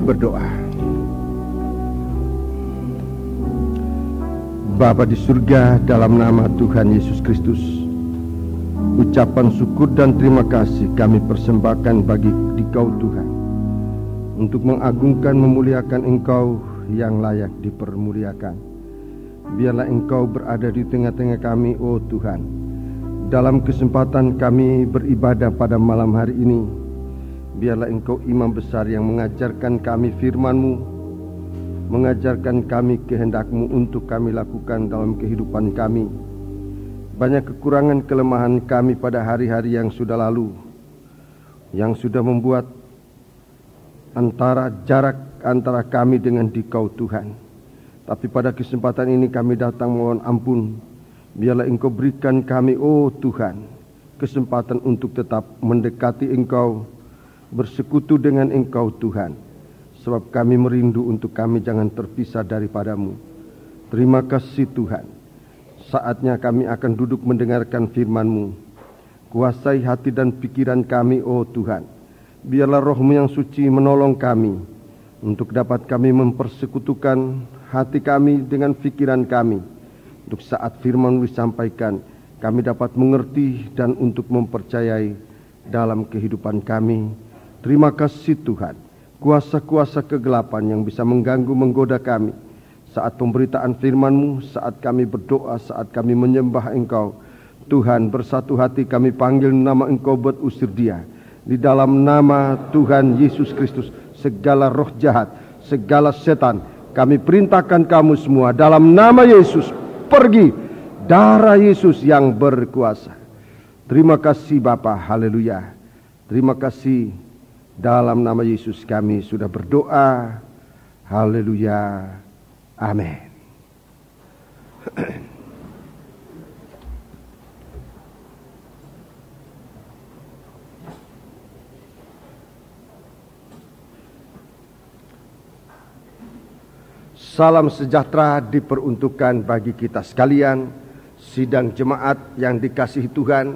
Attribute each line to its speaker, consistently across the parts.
Speaker 1: berdoa. Bapa di surga, dalam nama Tuhan Yesus Kristus, ucapan syukur dan terima kasih kami persembahkan bagi Dikau Tuhan, untuk mengagungkan memuliakan Engkau yang layak dipermuliakan. Biarlah Engkau berada di tengah-tengah kami, oh Tuhan. Dalam kesempatan kami beribadah pada malam hari ini, biarlah Engkau imam besar yang mengajarkan kami firman-Mu, mengajarkan kami kehendak-Mu untuk kami lakukan dalam kehidupan kami. Banyak kekurangan kelemahan kami pada hari-hari yang sudah lalu, yang sudah membuat jarak antara kami dengan Dikau Tuhan. Tapi pada kesempatan ini kami datang mohon ampun. Biarlah Engkau berikan kami, oh Tuhan, kesempatan untuk tetap mendekati Engkau, bersekutu dengan Engkau Tuhan. Sebab kami merindu untuk kami jangan terpisah daripada-Mu. Terima kasih Tuhan. Saatnya kami akan duduk mendengarkan firman-Mu. Kuasai hati dan pikiran kami, oh Tuhan. Biarlah Roh-Mu yang suci menolong kami, untuk dapat kami mempersekutukan hati kami dengan pikiran kami. Untuk saat firman-Mu disampaikan, kami dapat mengerti dan untuk mempercayai dalam kehidupan kami. Terima kasih Tuhan. Kuasa-kuasa kegelapan yang bisa mengganggu, menggoda kami saat pemberitaan firman-Mu, saat kami berdoa, saat kami menyembah Engkau, Tuhan, bersatu hati kami panggil nama Engkau buat usir dia. Di dalam nama Tuhan Yesus Kristus, segala roh jahat, segala setan, kami perintahkan kamu semua dalam nama Yesus, pergi. Darah Yesus yang berkuasa. Terima kasih Bapa, haleluya. Terima kasih. Dalam nama Yesus kami sudah berdoa. Haleluya. Amin. Salam sejahtera diperuntukkan bagi kita sekalian, sidang jemaat yang dikasihi Tuhan,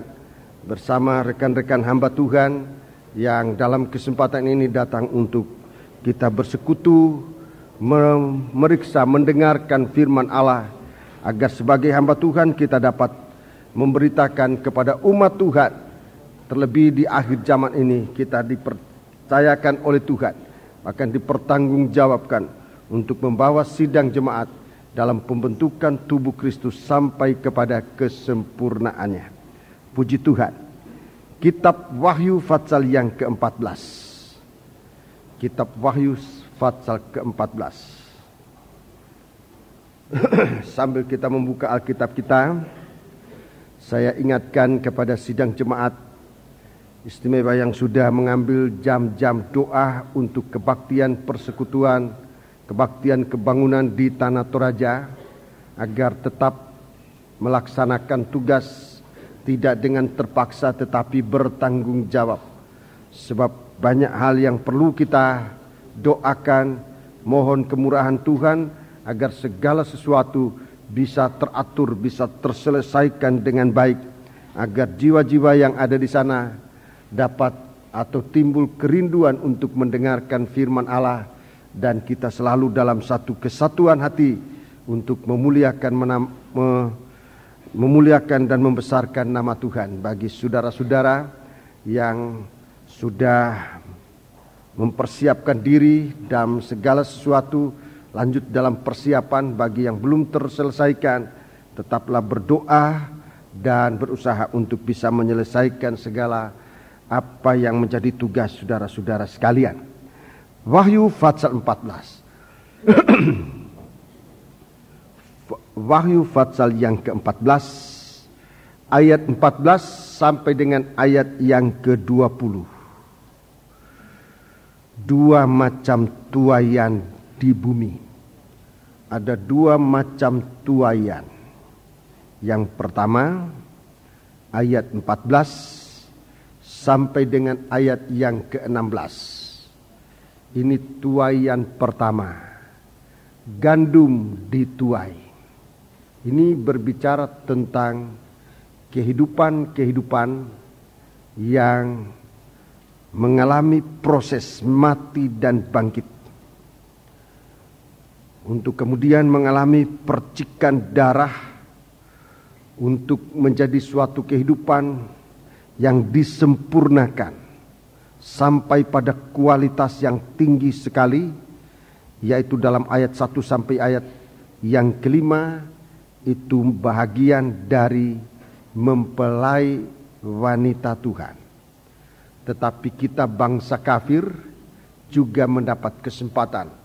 Speaker 1: bersama rekan-rekan hamba Tuhan yang dalam kesempatan ini datang untuk kita bersekutu, memeriksa, mendengarkan firman Allah, agar sebagai hamba Tuhan kita dapat memberitakan kepada umat Tuhan. Terlebih di akhir zaman ini kita dipercayakan oleh Tuhan, akan dipertanggungjawabkan untuk membawa sidang jemaat dalam pembentukan tubuh Kristus sampai kepada kesempurnaannya. Puji Tuhan. Kitab Wahyu Fatsal yang ke-14. Kitab Wahyu Fatsal ke-14. Sambil kita membuka Alkitab kita, saya ingatkan kepada sidang jemaat istimewa yang sudah mengambil jam-jam doa untuk kebaktian persekutuan, kebaktian kebangunan di Tanah Toraja, agar tetap melaksanakan tugas tidak dengan terpaksa tetapi bertanggung jawab. Sebab banyak hal yang perlu kita doakan, mohon kemurahan Tuhan agar segala sesuatu bisa teratur, bisa terselesaikan dengan baik, agar jiwa-jiwa yang ada di sana dapat atau timbul kerinduan untuk mendengarkan firman Allah, dan kita selalu dalam satu kesatuan hati untuk memuliakan dan membesarkan nama Tuhan. Bagi saudara-saudara yang sudah mempersiapkan diri dalam segala sesuatu, lanjut dalam persiapan. Bagi yang belum terselesaikan, tetaplah berdoa dan berusaha untuk bisa menyelesaikan segala apa yang menjadi tugas saudara-saudara sekalian. Wahyu Fatsal 14. Wahyu Fatsal yang ke-14, ayat 14 sampai dengan ayat yang ke-20. Dua macam tuaian di bumi. Ada dua macam tuaian. Yang pertama, ayat 14 sampai dengan ayat yang ke-16. Ini tuaian pertama. Gandum dituai. Ini berbicara tentang kehidupan yang mengalami proses mati dan bangkit. untuk kemudian mengalami percikan darah untuk menjadi suatu kehidupan yang disempurnakan sampai pada kualitas yang tinggi sekali, yaitu dalam ayat 1 sampai ayat yang kelima, itu bahagian dari mempelai wanita Tuhan. Tetapi kita bangsa kafir juga mendapat kesempatan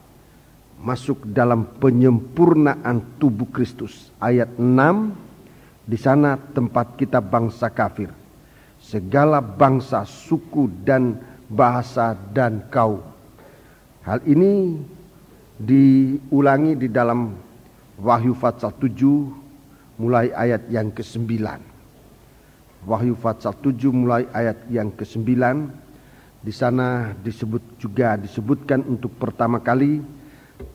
Speaker 1: masuk dalam penyempurnaan tubuh Kristus. Ayat 6, di sana tempat kita bangsa kafir. Segala bangsa, suku dan bahasa dan kaum. Hal ini diulangi di dalam Wahyu pasal 7 mulai ayat yang ke-9. Wahyu pasal 7 mulai ayat yang ke-9. Di sana disebutkan untuk pertama kali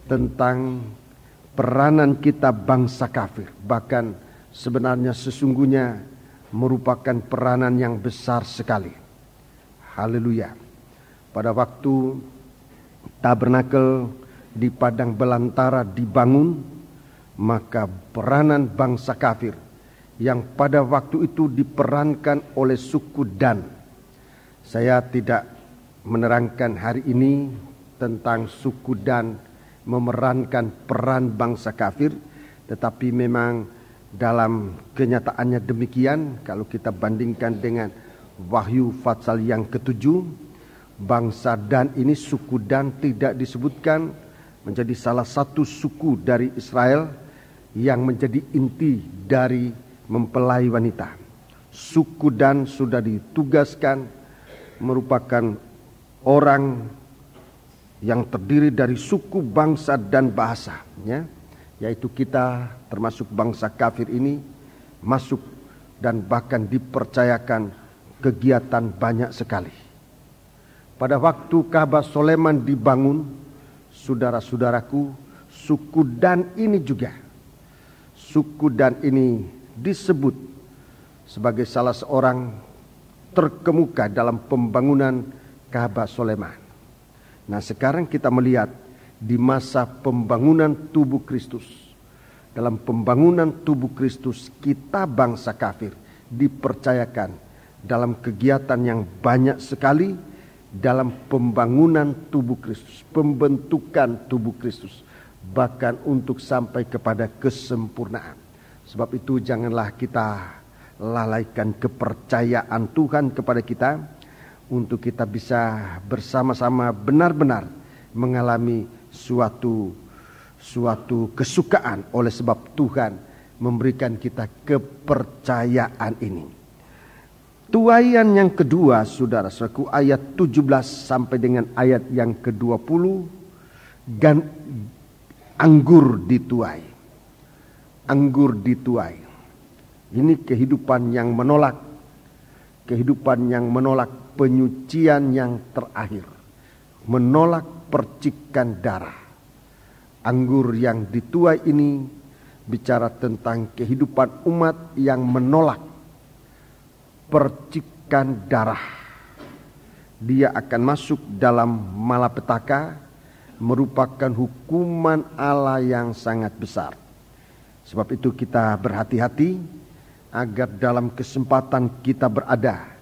Speaker 1: tentang peranan kita bangsa kafir. Bahkan sebenarnya sesungguhnya merupakan peranan yang besar sekali. Haleluya. Pada waktu tabernakel di padang belantara dibangun, maka peranan bangsa kafir yang pada waktu itu diperankan oleh suku Dan. Saya tidak menerangkan hari ini tentang suku Dan memerankan peran bangsa kafir, tetapi memang dalam kenyataannya demikian. Kalau kita bandingkan dengan Wahyu pasal yang ke-7, bangsa Dan ini, suku Dan tidak disebutkan menjadi salah satu suku dari Israel yang menjadi inti dari mempelai wanita. Suku Dan sudah ditugaskan merupakan orang yang terdiri dari suku, bangsa, dan bahasa, ya, yaitu kita termasuk bangsa kafir ini masuk dan bahkan dipercayakan kegiatan banyak sekali. Pada waktu Ka'bah Soleman dibangun, saudara-saudaraku, suku Dan ini juga, suku Dan ini disebut sebagai salah seorang terkemuka dalam pembangunan Ka'bah Soleman. Nah, sekarang kita melihat di masa pembangunan tubuh Kristus. Dalam pembangunan tubuh Kristus, kita bangsa kafir dipercayakan dalam kegiatan yang banyak sekali dalam pembangunan tubuh Kristus, pembentukan tubuh Kristus, bahkan untuk sampai kepada kesempurnaan. Sebab itu janganlah kita lalaikan kepercayaan Tuhan kepada kita, untuk kita bisa bersama-sama benar-benar mengalami suatu kesukaan oleh sebab Tuhan memberikan kita kepercayaan ini. Tuaian yang kedua, saudara-saudaraku, ayat 17 sampai dengan ayat yang ke-20, anggur dituai. Anggur dituai. Ini kehidupan yang menolak, penyucian yang terakhir, menolak percikan darah. Anggur yang dituai ini bicara tentang kehidupan umat yang menolak percikan darah. Dia akan masuk dalam malapetaka, merupakan hukuman Allah yang sangat besar. Sebab itu kita berhati-hati agar dalam kesempatan kita berada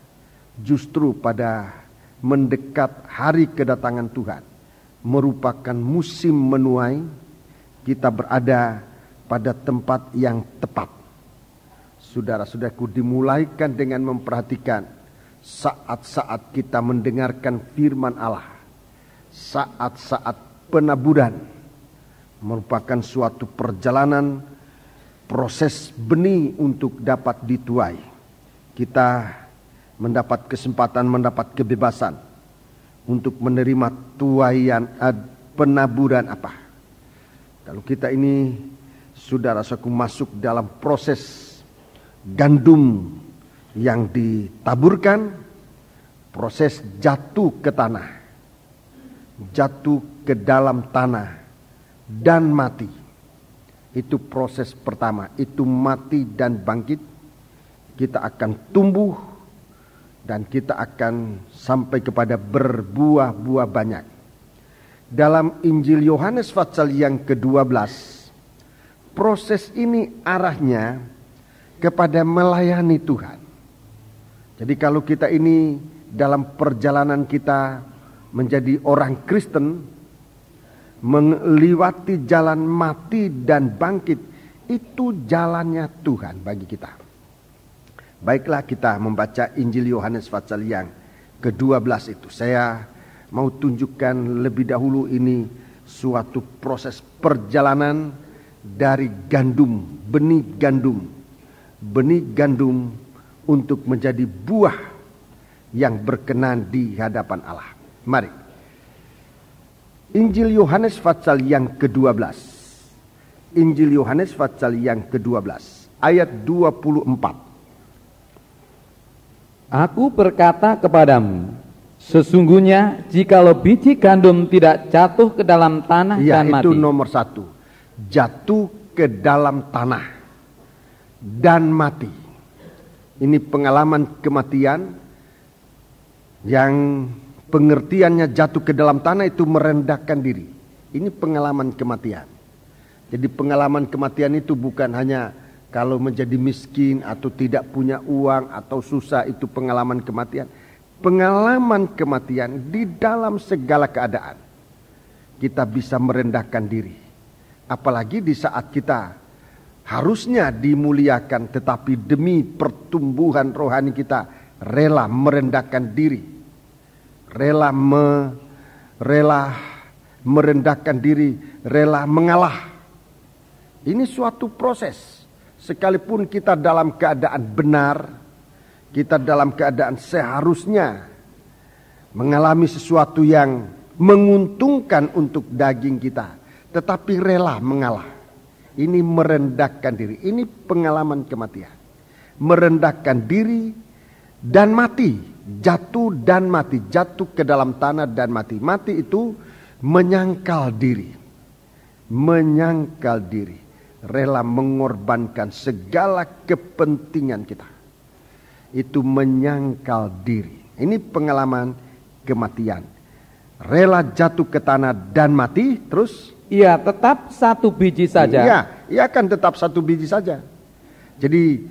Speaker 1: justru pada mendekat hari kedatangan Tuhan, merupakan musim menuai, kita berada pada tempat yang tepat. Saudara-saudaraku, dimulaikan dengan memperhatikan saat-saat kita mendengarkan firman Allah, saat-saat penaburan, merupakan suatu perjalanan proses benih untuk dapat dituai. Kita mendapat kesempatan, mendapat kebebasan untuk menerima tuaian penaburan apa. Kalau kita ini, saudara-saudaraku, masuk dalam proses gandum yang ditaburkan, proses jatuh ke tanah, jatuh ke dalam tanah dan mati. Itu proses pertama, itu mati dan bangkit. Kita akan tumbuh dan kita akan sampai kepada berbuah-buah banyak. dalam Injil Yohanes pasal yang ke-12, proses ini arahnya kepada melayani Tuhan. Jadi kalau kita ini dalam perjalanan kita menjadi orang Kristen, melewati jalan mati dan bangkit, itu jalannya Tuhan bagi kita. Baiklah, kita membaca Injil Yohanes pasal yang ke-12 itu. Saya mau tunjukkan lebih dahulu ini suatu proses perjalanan dari gandum, benih gandum untuk menjadi buah yang berkenan di hadapan Allah. Mari. Injil Yohanes pasal yang ke-12. Injil Yohanes pasal yang ke-12 ayat 24.
Speaker 2: Aku berkata kepadamu, sesungguhnya jikalau biji gandum tidak jatuh ke dalam tanah dan mati. Itu
Speaker 1: nomor 1. Jatuh ke dalam tanah dan mati. Ini pengalaman kematian yang pengertiannya jatuh ke dalam tanah itu merendahkan diri. Ini pengalaman kematian. Jadi pengalaman kematian itu bukan hanya kalau menjadi miskin atau tidak punya uang atau susah, itu pengalaman kematian. Pengalaman kematian di dalam segala keadaan. Kita bisa merendahkan diri. Apalagi di saat kita harusnya dimuliakan, tetapi demi pertumbuhan rohani kita rela merendahkan diri. Rela merendahkan diri, rela mengalah. Ini suatu proses. Sekalipun kita dalam keadaan benar, kita dalam keadaan seharusnya mengalami sesuatu yang menguntungkan untuk daging kita, tetapi rela mengalah. Ini merendahkan diri. Ini pengalaman kematian. Merendahkan diri dan mati. Jatuh dan mati. Jatuh ke dalam tanah dan mati. Mati itu menyangkal diri. Menyangkal diri. Rela mengorbankan segala kepentingan kita. Itu menyangkal diri. Ini pengalaman kematian. Rela jatuh ke tanah dan mati. Terus
Speaker 2: ia tetap satu biji saja.
Speaker 1: Iya, ia akan tetap satu biji saja. Jadi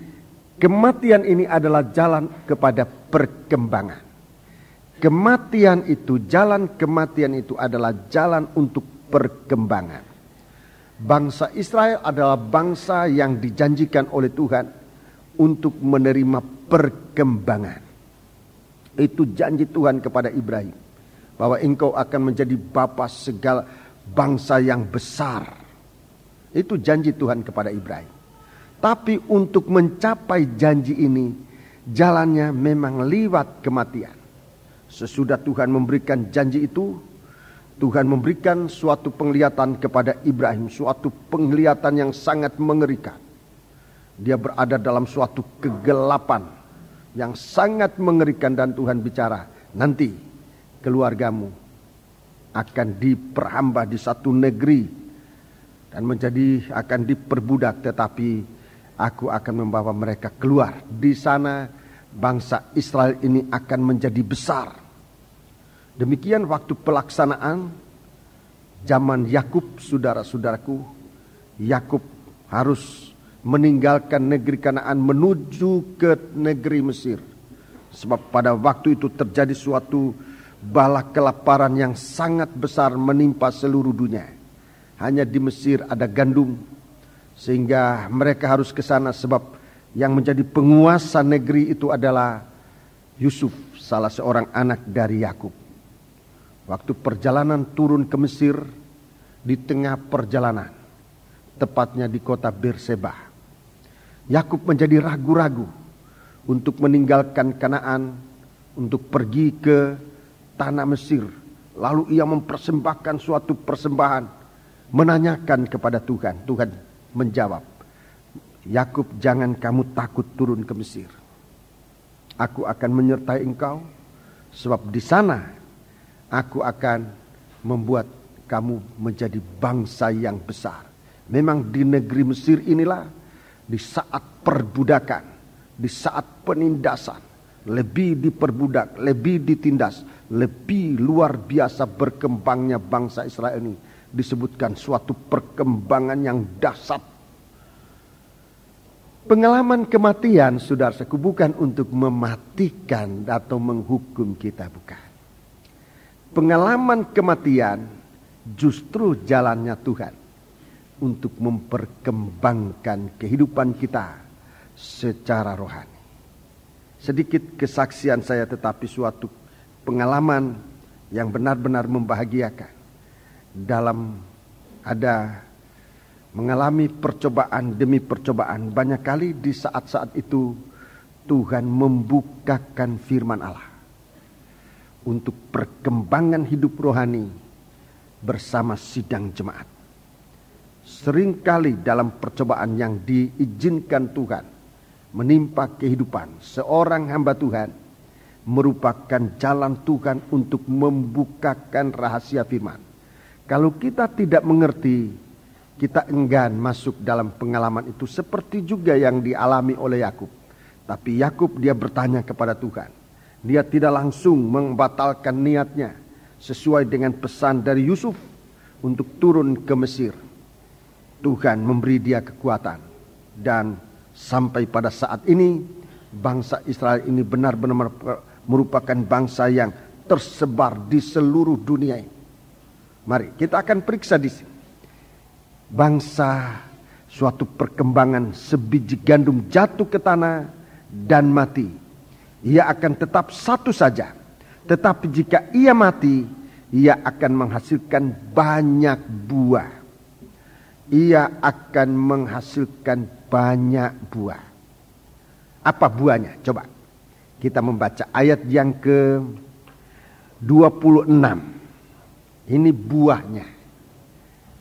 Speaker 1: kematian ini adalah jalan kepada perkembangan. Kematian itu, jalan kematian itu adalah jalan untuk perkembangan. Bangsa Israel adalah bangsa yang dijanjikan oleh Tuhan untuk menerima perkembangan. Itu janji Tuhan kepada Ibrahim, bahwa engkau akan menjadi bapa segala bangsa yang besar. Itu janji Tuhan kepada Ibrahim. Tapi untuk mencapai janji ini, jalannya memang lewat kematian. Sesudah Tuhan memberikan janji itu, Tuhan memberikan suatu penglihatan kepada Ibrahim, suatu penglihatan yang sangat mengerikan. Dia berada dalam suatu kegelapan yang sangat mengerikan, dan Tuhan bicara, nanti keluargamu akan diperhamba di satu negeri dan akan diperbudak, tetapi aku akan membawa mereka keluar. Di sana bangsa Israel ini akan menjadi besar. Demikian waktu pelaksanaan zaman Yakub, saudara-saudaraku. Yakub harus meninggalkan negeri Kanaan menuju ke negeri Mesir. Sebab pada waktu itu terjadi suatu bala kelaparan yang sangat besar menimpa seluruh dunia. Hanya di Mesir ada gandum, sehingga mereka harus ke sana, sebab yang menjadi penguasa negeri itu adalah Yusuf, salah seorang anak dari Yakub. Waktu perjalanan turun ke Mesir, di tengah perjalanan, tepatnya di kota Berseba, Yakub menjadi ragu-ragu untuk meninggalkan Kanaan, untuk pergi ke tanah Mesir. Lalu ia mempersembahkan suatu persembahan, menanyakan kepada Tuhan. Tuhan menjawab, Yakub, jangan kamu takut turun ke Mesir. Aku akan menyertai engkau, sebab di sana aku akan membuat kamu menjadi bangsa yang besar. Memang di negeri Mesir inilah, di saat perbudakan, di saat penindasan, lebih diperbudak, lebih ditindas. lebih luar biasa berkembangnya bangsa Israel ini. Disebutkan suatu perkembangan yang dahsyat. Pengalaman kematian, saudaraku, bukan untuk mematikan atau menghukum kita, bukan. Pengalaman kematian justru jalannya Tuhan untuk memperkembangkan kehidupan kita secara rohani. Sedikit kesaksian saya, tetapi suatu pengalaman yang benar-benar membahagiakan. Dalam ada mengalami percobaan demi percobaan, banyak kali di saat-saat itu Tuhan membukakan firman Allah untuk perkembangan hidup rohani bersama sidang jemaat. Seringkali dalam percobaan yang diizinkan Tuhan menimpa kehidupan seorang hamba Tuhan merupakan jalan Tuhan untuk membukakan rahasia firman. Kalau kita tidak mengerti, kita enggan masuk dalam pengalaman itu, seperti juga yang dialami oleh Yakub. Tapi Yakub dia bertanya kepada Tuhan. Dia tidak langsung membatalkan niatnya sesuai dengan pesan dari Yusuf untuk turun ke Mesir. Tuhan memberi dia kekuatan, dan sampai pada saat ini bangsa Israel ini benar-benar merupakan bangsa yang tersebar di seluruh dunia ini. Mari kita akan periksa di sini. Bangsa, suatu perkembangan sebiji gandum jatuh ke tanah dan mati. Ia akan tetap satu saja. Tetapi jika ia mati, ia akan menghasilkan banyak buah. Ia akan menghasilkan banyak buah. Apa buahnya? Coba kita membaca ayat yang ke-26. Ini buahnya.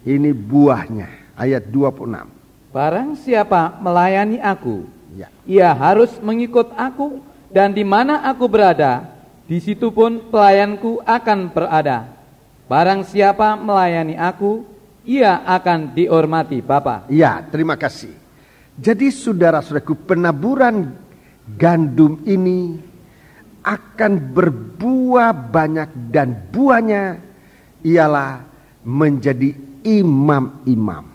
Speaker 1: Ini buahnya. Ayat 26.
Speaker 2: Barang siapa melayani aku,
Speaker 1: Ya.
Speaker 2: ia harus mengikut aku, dan di mana aku berada, di situ pun pelayanku akan berada. Barang siapa melayani aku, ia akan dihormati Bapa.
Speaker 1: Ya, terima kasih. Jadi saudara-saudaraku, penaburan gandum ini akan berbuah banyak, dan buahnya ialah menjadi imam-imam,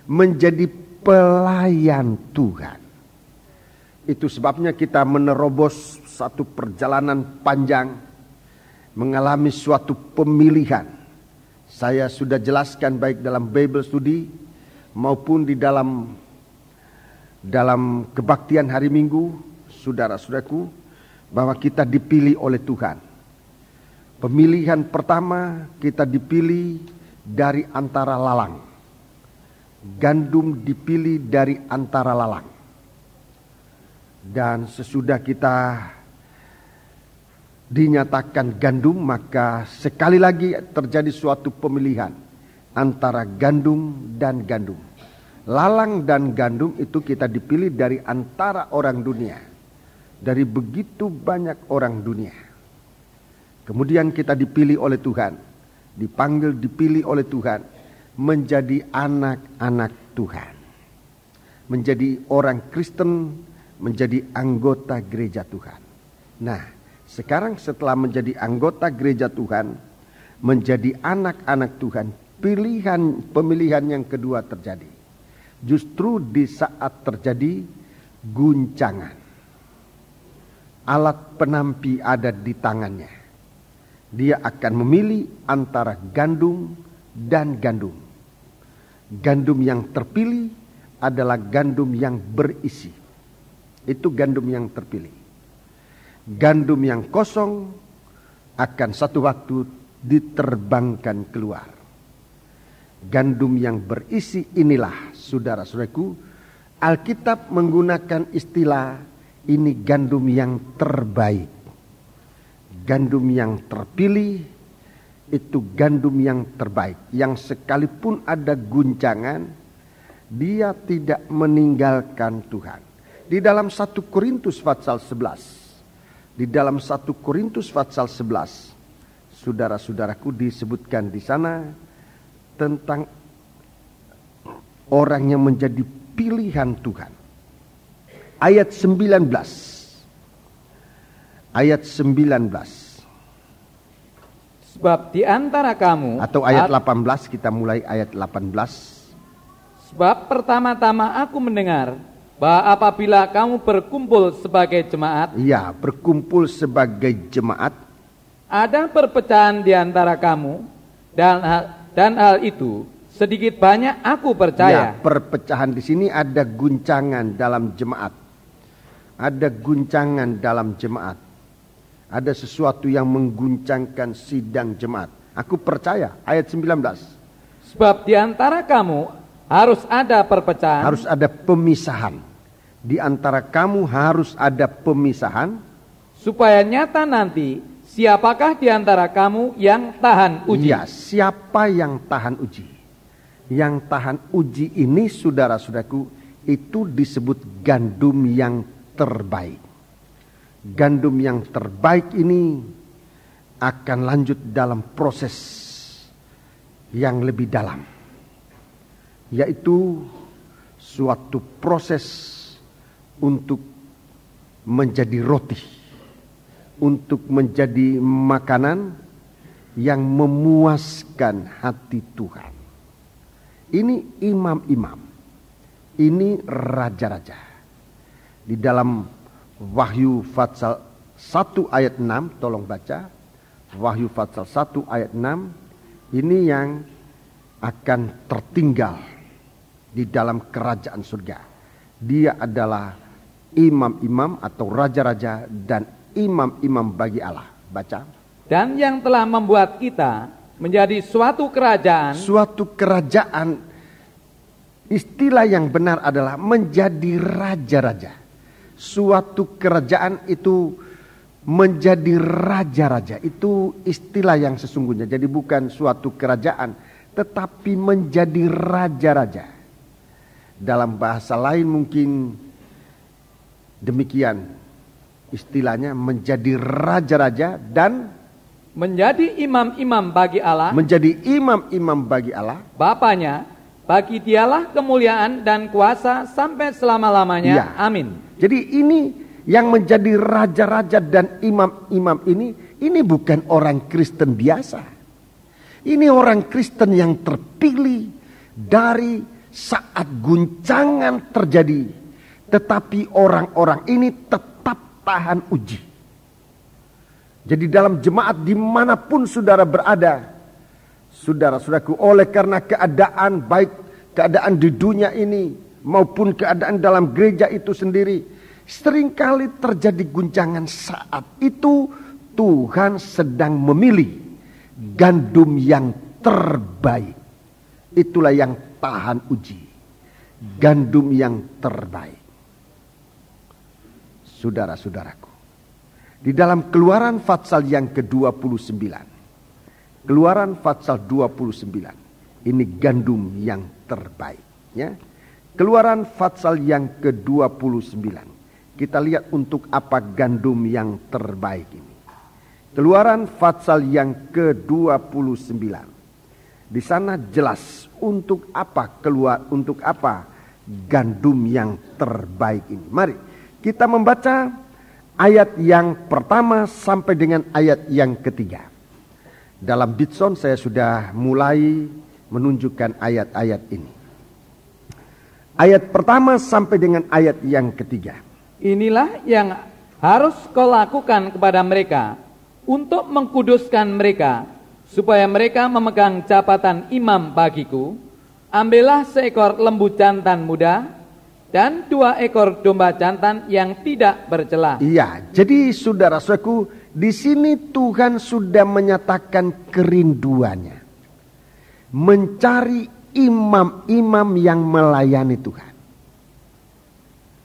Speaker 1: menjadi pelayan Tuhan. Itu sebabnya kita menerobos satu perjalanan panjang, mengalami suatu pemilihan. Saya sudah jelaskan baik dalam Bible Study maupun di dalam kebaktian hari Minggu, saudara-saudaraku, bahwa kita dipilih oleh Tuhan. Pemilihan pertama, kita dipilih dari antara lalang. Gandum dipilih dari antara lalang. Dan sesudah kita dinyatakan gandum, maka sekali lagi terjadi suatu pemilihan antara gandum dan gandum. Lalang dan gandum itu kita dipilih dari antara orang dunia. Dari begitu banyak orang dunia. Kemudian kita dipilih oleh Tuhan, dipilih oleh Tuhan menjadi anak-anak Tuhan, menjadi orang Kristen, menjadi anggota gereja Tuhan. Nah, sekarang setelah menjadi anggota gereja Tuhan, menjadi anak-anak Tuhan, pemilihan yang kedua terjadi. Justru di saat terjadi guncangan, alat penampi ada di tangannya. Dia akan memilih antara gandum dan gandum. Gandum yang terpilih adalah gandum yang berisi. Itu gandum yang terpilih. Gandum yang kosong akan satu waktu diterbangkan keluar. Gandum yang berisi inilah, saudara-saudaraku, Alkitab menggunakan istilah ini gandum yang terbaik. Gandum yang terpilih itu gandum yang terbaik, yang sekalipun ada guncangan, dia tidak meninggalkan Tuhan. Di dalam 1 Korintus pasal 11, di dalam 1 Korintus pasal 11, saudara-saudaraku, disebutkan di sana tentang orang yang menjadi pilihan Tuhan. Ayat 19. Ayat 19.
Speaker 2: Sebab di antara kamu,
Speaker 1: atau ayat 18, kita mulai ayat 18.
Speaker 2: sebab pertama-tama aku mendengar bahwa apabila kamu berkumpul sebagai jemaat,
Speaker 1: Ya, berkumpul sebagai jemaat,
Speaker 2: ada perpecahan di antara kamu, dan hal itu sedikit banyak aku
Speaker 1: ya,
Speaker 2: percaya.
Speaker 1: perpecahan di sini ada guncangan dalam jemaat. Ada guncangan dalam jemaat. Ada sesuatu yang mengguncangkan sidang jemaat. Aku percaya, ayat 19.
Speaker 2: Sebab di antara kamu harus ada perpecahan,
Speaker 1: Harus ada pemisahan. Di antara kamu harus ada pemisahan,
Speaker 2: supaya nyata nanti siapakah di antara kamu yang tahan uji.
Speaker 1: Ya, siapa yang tahan uji? Yang tahan uji ini, saudara-saudaraku, itu disebut gandum yang terbaik. Gandum yang terbaik ini akan lanjut dalam proses yang lebih dalam, yaitu suatu proses untuk menjadi roti, untuk menjadi makanan yang memuaskan hati Tuhan. Ini imam-imam, ini raja-raja. Di dalam Wahyu Fatsal 1 ayat 6, tolong baca. Wahyu Fatsal 1 ayat 6, ini yang akan tertinggal di dalam kerajaan surga. Dia adalah imam-imam atau raja-raja dan imam-imam bagi Allah. Baca.
Speaker 2: Dan yang telah membuat kita menjadi suatu kerajaan.
Speaker 1: Suatu kerajaan, istilah yang benar adalah menjadi raja-raja. Suatu kerajaan itu menjadi raja-raja. Itu istilah yang sesungguhnya. Jadi bukan suatu kerajaan, tetapi menjadi raja-raja. Dalam bahasa lain mungkin demikian istilahnya, menjadi raja-raja dan
Speaker 2: menjadi imam-imam bagi Allah.
Speaker 1: Menjadi imam-imam bagi Allah.
Speaker 2: Bapaknya, bagi dialah kemuliaan dan kuasa sampai selama-lamanya.
Speaker 1: Ya.
Speaker 2: Amin.
Speaker 1: Jadi ini yang menjadi raja-raja dan imam-imam ini bukan orang Kristen biasa. Ini orang Kristen yang terpilih dari saat guncangan terjadi. Tetapi orang-orang ini tetap tahan uji. Jadi dalam jemaat dimanapun saudara berada, saudara-saudaraku, oleh karena keadaan, baik keadaan di dunia ini maupun keadaan dalam gereja itu sendiri, seringkali terjadi guncangan. Saat itu Tuhan sedang memilih gandum yang terbaik. Itulah yang tahan uji, gandum yang terbaik. Saudara-saudaraku, di dalam Keluaran Fatsal yang ke-29, Keluaran Fatsal 29, ini gandum yang terbaik, ya. Keluaran Fatsal yang ke-29. Kita lihat untuk apa gandum yang terbaik ini. Keluaran Fatsal yang ke-29. Di sana jelas untuk apa gandum yang terbaik ini. Mari kita membaca ayat yang pertama sampai dengan ayat yang ketiga. Dalam Bitson saya sudah mulai menunjukkan ayat-ayat ini. Ayat pertama sampai dengan ayat yang ketiga.
Speaker 2: Inilah yang harus kau lakukan kepada mereka untuk mengkuduskan mereka, supaya mereka memegang jabatan imam bagiku. Ambillah seekor lembu jantan muda dan 2 ekor domba jantan yang tidak bercela.
Speaker 1: Iya, jadi saudara-saudaraku, di sini Tuhan sudah menyatakan kerinduannya mencari imam-imam yang melayani Tuhan.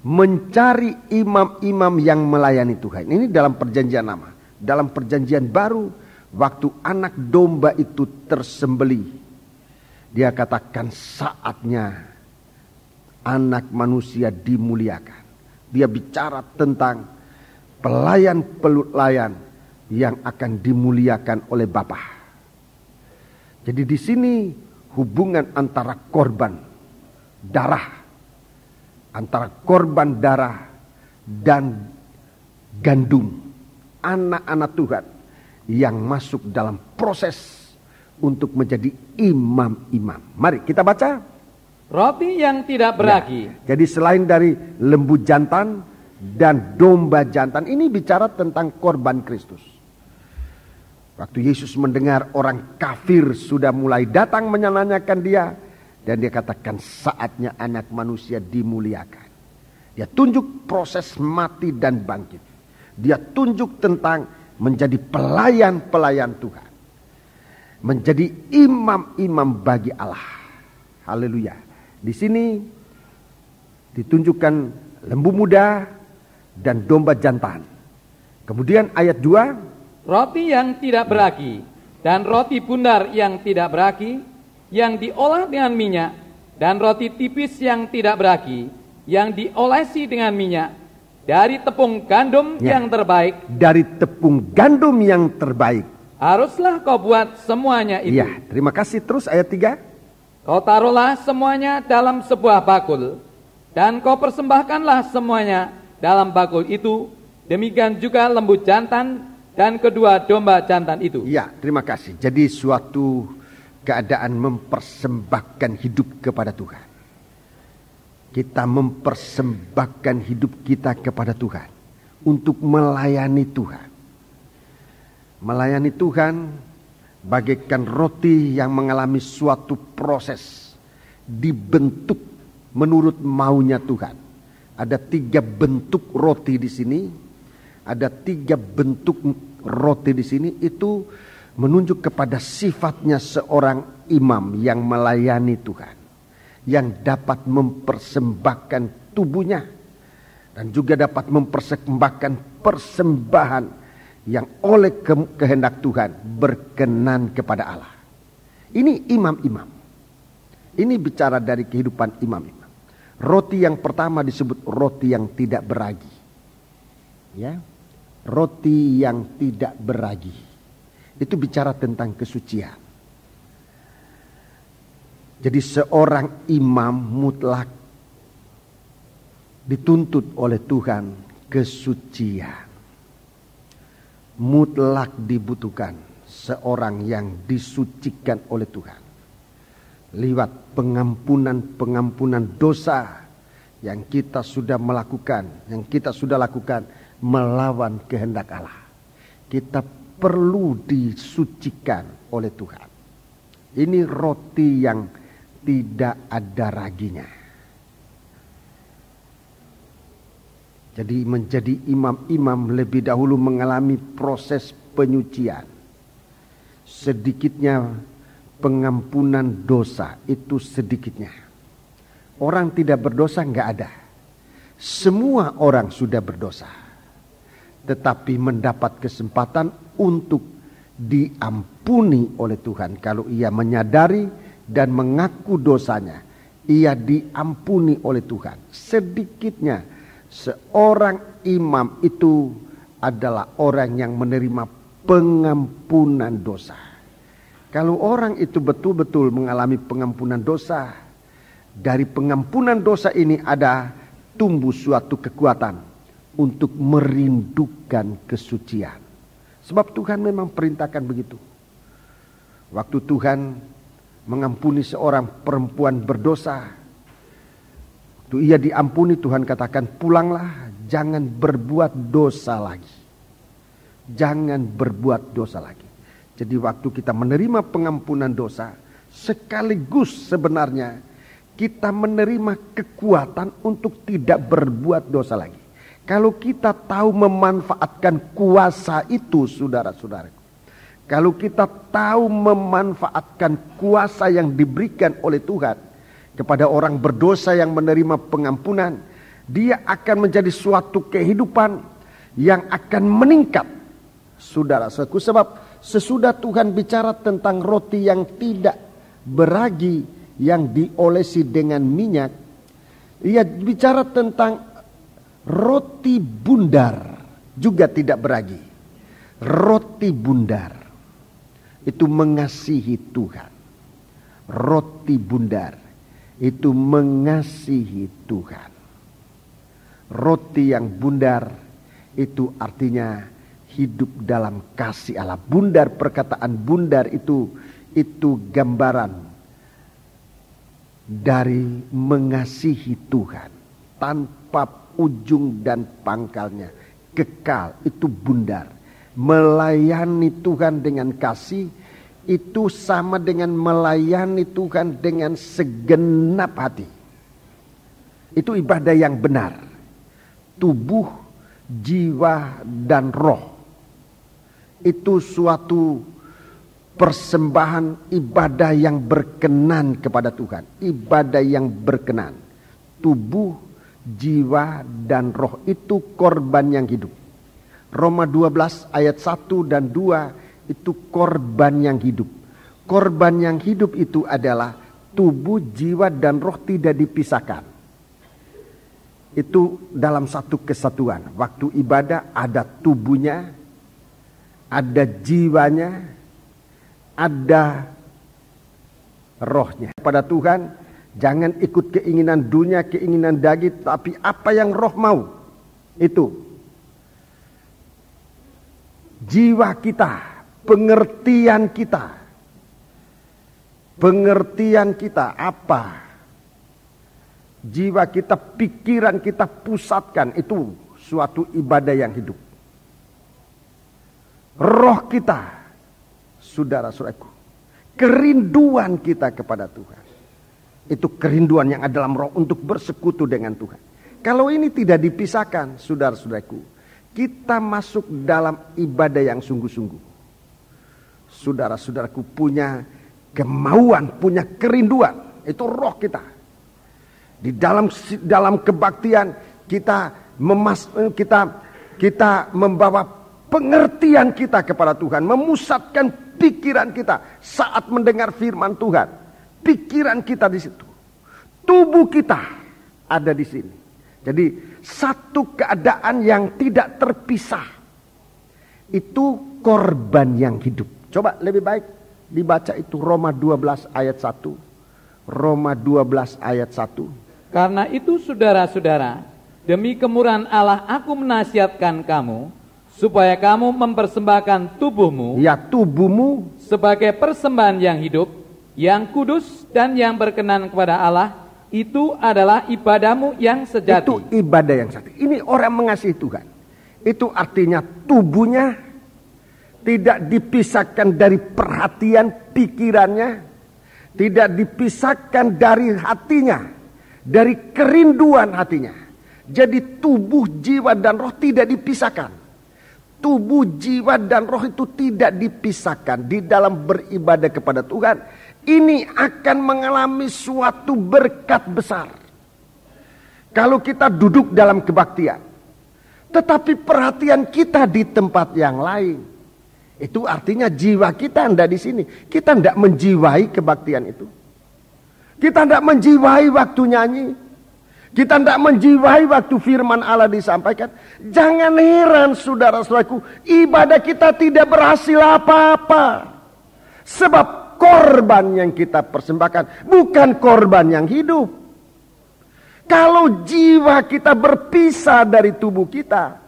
Speaker 1: Mencari imam-imam yang melayani Tuhan. Ini dalam perjanjian lama. Dalam perjanjian baru, waktu anak domba itu tersembelih, dia katakan saatnya anak manusia dimuliakan. Dia bicara tentang pelayan-pelayan yang akan dimuliakan oleh Bapa. Jadi di sini hubungan antara korban darah, antara korban darah dan gandum, anak-anak Tuhan yang masuk dalam proses untuk menjadi imam-imam. Mari kita baca.
Speaker 2: Roti yang tidak beragi.
Speaker 1: Ya, jadi selain dari lembu jantan dan domba jantan, ini bicara tentang korban Kristus. Waktu Yesus mendengar orang kafir sudah mulai datang menyanyikan dia, dan dia katakan saatnya anak manusia dimuliakan. Dia tunjuk proses mati dan bangkit. Dia tunjuk tentang menjadi pelayan-pelayan Tuhan. Menjadi imam-imam bagi Allah. Haleluya. Di sini ditunjukkan lembu muda dan domba jantan. Kemudian ayat 2.
Speaker 2: Roti yang tidak beragi dan roti bundar yang tidak beragi, yang diolah dengan minyak, dan roti tipis yang tidak beragi, yang diolesi dengan minyak, dari tepung gandum yang terbaik.
Speaker 1: Dari tepung gandum yang terbaik.
Speaker 2: Haruslah kau buat semuanya itu.
Speaker 1: Ya, terima kasih. Terus ayat 3.
Speaker 2: Kau taruhlah semuanya dalam sebuah bakul, dan kau persembahkanlah semuanya dalam bakul itu. Demikian juga lembu jantan dan kedua domba jantan itu.
Speaker 1: Ya, terima kasih. Jadi suatu keadaan mempersembahkan hidup kepada Tuhan. Kita mempersembahkan hidup kita kepada Tuhan untuk melayani Tuhan. Melayani Tuhan bagaikan roti yang mengalami suatu proses dibentuk menurut maunya Tuhan. Ada 3 bentuk roti di sini. Ada 3 bentuk roti di sini. Itu menunjuk kepada sifatnya seorang imam yang melayani Tuhan, yang dapat mempersembahkan tubuhnya dan juga dapat mempersembahkan persembahan yang oleh kehendak Tuhan berkenan kepada Allah. Ini imam-imam. Ini bicara dari kehidupan imam-imam. Roti yang pertama disebut roti yang tidak beragi. Ya, roti yang tidak beragi. Itu bicara tentang kesucian. Jadi seorang imam mutlak dituntut oleh Tuhan kesucian. Mutlak dibutuhkan seorang yang disucikan oleh Tuhan. Lewat pengampunan dosa yang kita sudah melakukan, yang kita sudah lakukan melawan kehendak Allah. Kita perlu disucikan oleh Tuhan. Ini roti yang tidak ada raginya. Jadi menjadi imam-imam lebih dahulu mengalami proses penyucian. Sedikitnya pengampunan dosa itu sedikitnya. Orang tidak berdosa enggak ada. Semua orang sudah berdosa. Tetapi mendapat kesempatan untuk diampuni oleh Tuhan. Kalau ia menyadari dan mengaku dosanya, ia diampuni oleh Tuhan. Sedikitnya seorang imam itu adalah orang yang menerima pengampunan dosa. Kalau orang itu betul-betul mengalami pengampunan dosa, dari pengampunan dosa ini ada tumbuh suatu kekuatan untuk merindukan kesucian. Sebab Tuhan memang perintahkan begitu. Waktu Tuhan mengampuni seorang perempuan berdosa, waktu ia diampuni, Tuhan katakan, pulanglah, jangan berbuat dosa lagi. Jangan berbuat dosa lagi. Jadi waktu kita menerima pengampunan dosa, sekaligus sebenarnya kita menerima kekuatan untuk tidak berbuat dosa lagi. Kalau kita tahu memanfaatkan kuasa itu, saudara-saudaraku. Kalau kita tahu memanfaatkan kuasa yang diberikan oleh Tuhan kepada orang berdosa yang menerima pengampunan, dia akan menjadi suatu kehidupan yang akan meningkat, saudara-saudaraku. Sebab sesudah Tuhan bicara tentang roti yang tidak beragi, yang diolesi dengan minyak, ia bicara tentang roti bundar, juga tidak beragi. Roti bundar itu mengasihi Tuhan. Roti bundar itu mengasihi Tuhan. Roti yang bundar itu artinya hidup dalam kasih Allah. Bundar, perkataan bundar itu gambaran dari mengasihi Tuhan tanpa ujung dan pangkalnya, kekal. Itu bundar. Melayani Tuhan dengan kasih itu sama dengan melayani Tuhan dengan segenap hati. Itu ibadah yang benar. Tubuh, jiwa, dan roh. Itu suatu persembahan ibadah yang berkenan kepada Tuhan. Ibadah yang berkenan. Tubuh, jiwa, dan roh itu korban yang hidup. Roma 12 ayat 1 dan 2 itu korban yang hidup. Korban yang hidup itu adalah tubuh, jiwa, dan roh tidak dipisahkan. Itu dalam satu kesatuan. Waktu ibadah ada tubuhnya, ada jiwanya, ada rohnya. Pada Tuhan, jangan ikut keinginan dunia, keinginan daging, tapi apa yang roh mau. Itu jiwa kita, pengertian kita. Pengertian kita apa? Jiwa kita, pikiran kita pusatkan, itu suatu ibadah yang hidup. Roh kita, saudara-saudaraku, kerinduan kita kepada Tuhan, itu kerinduan yang ada dalam roh untuk bersekutu dengan Tuhan. Kalau ini tidak dipisahkan, saudara-saudaraku, kita masuk dalam ibadah yang sungguh-sungguh. Saudara-saudaraku punya kemauan, punya kerinduan, itu roh kita. Di dalam kebaktian kita membawa pengertian kita kepada Tuhan, memusatkan pikiran kita saat mendengar firman Tuhan. Pikiran kita di situ, tubuh kita ada di sini. Jadi satu keadaan yang tidak terpisah, itu korban yang hidup. Coba lebih baik dibaca itu Roma 12 ayat 1. Roma 12 ayat 1.
Speaker 2: Karena itu saudara-saudara, demi kemurahan Allah aku menasihatkan kamu, supaya kamu mempersembahkan tubuhmu,
Speaker 1: ya tubuhmu,
Speaker 2: sebagai persembahan yang hidup, yang kudus dan yang berkenan kepada Allah. Itu adalah ibadahmu yang sejati.
Speaker 1: Itu ibadah yang sejati. Ini orang mengasihi Tuhan. Itu artinya tubuhnya tidak dipisahkan dari perhatian pikirannya, tidak dipisahkan dari hatinya, dari kerinduan hatinya. Jadi tubuh, jiwa, dan roh tidak dipisahkan. Tubuh, jiwa, dan roh itu tidak dipisahkan di dalam beribadah kepada Tuhan. Ini akan mengalami suatu berkat besar. Kalau kita duduk dalam kebaktian, tetapi perhatian kita di tempat yang lain, itu artinya jiwa kita tidak di sini. Kita tidak menjiwai kebaktian itu. Kita tidak menjiwai waktu nyanyi. Kita tidak menjiwai waktu firman Allah disampaikan. Jangan heran saudara-saudaraku, ibadah kita tidak berhasil apa-apa. Sebab korban yang kita persembahkan bukan korban yang hidup. Kalau jiwa kita berpisah dari tubuh kita,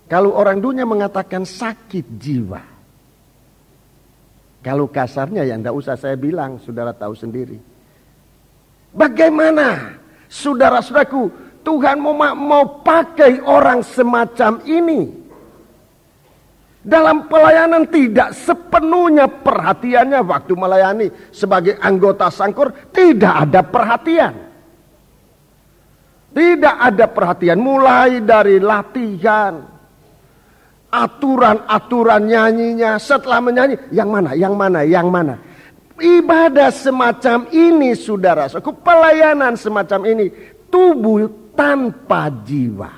Speaker 1: kalau orang dunia mengatakan sakit jiwa, kalau kasarnya ya tidak usah saya bilang, saudara tahu sendiri. Bagaimana saudara-saudaraku, Tuhan mau pakai orang semacam ini dalam pelayanan, tidak sepenuhnya perhatiannya waktu melayani sebagai anggota sangkur, tidak ada perhatian. Tidak ada perhatian, mulai dari latihan, aturan-aturan nyanyinya, setelah menyanyi, yang mana. Ibadah semacam ini saudara-saudaraku, pelayanan semacam ini, tubuh tanpa jiwa,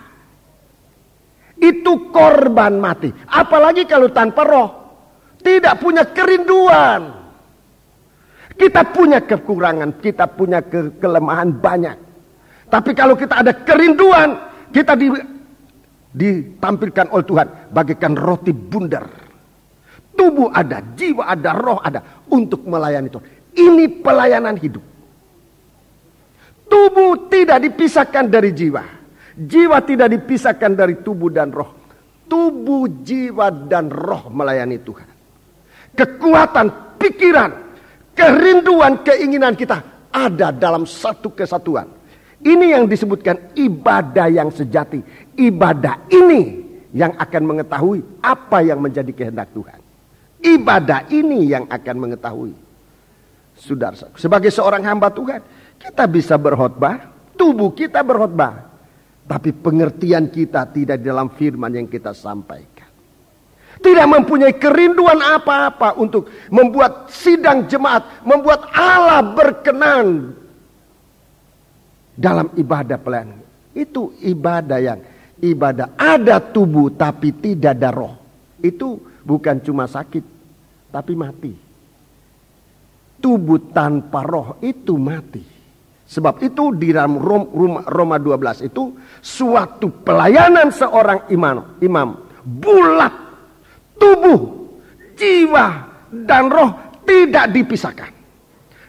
Speaker 1: itu korban mati. Apalagi kalau tanpa roh, tidak punya kerinduan. Kita punya kekurangan, kita punya kelemahan banyak. Tapi kalau kita ada kerinduan, kita ditampilkan oleh Tuhan bagaikan roti bundar. Tubuh ada, jiwa ada, roh ada untuk melayani Tuhan. Ini pelayanan hidup. Tubuh tidak dipisahkan dari jiwa. Jiwa tidak dipisahkan dari tubuh dan roh. tubuh, jiwa, dan roh melayani Tuhan. Kekuatan, pikiran, kerinduan, keinginan kita ada dalam satu kesatuan. Ini yang disebutkan ibadah yang sejati. Ibadah ini yang akan mengetahui apa yang menjadi kehendak Tuhan. Ibadah ini yang akan mengetahui. Saudara, sebagai seorang hamba Tuhan, kita bisa berkhotbah, tubuh kita berkhotbah, tapi pengertian kita tidak dalam firman yang kita sampaikan. Tidak mempunyai kerinduan apa-apa untuk membuat sidang jemaat, membuat Allah berkenan dalam ibadah pelayanan. Itu ibadah yang ibadah ada tubuh tapi tidak ada roh. Itu bukan cuma sakit tapi mati. Tubuh tanpa roh itu mati. Sebab itu di dalam Roma 12 itu suatu pelayanan seorang imam bulat, tubuh, jiwa, dan roh tidak dipisahkan.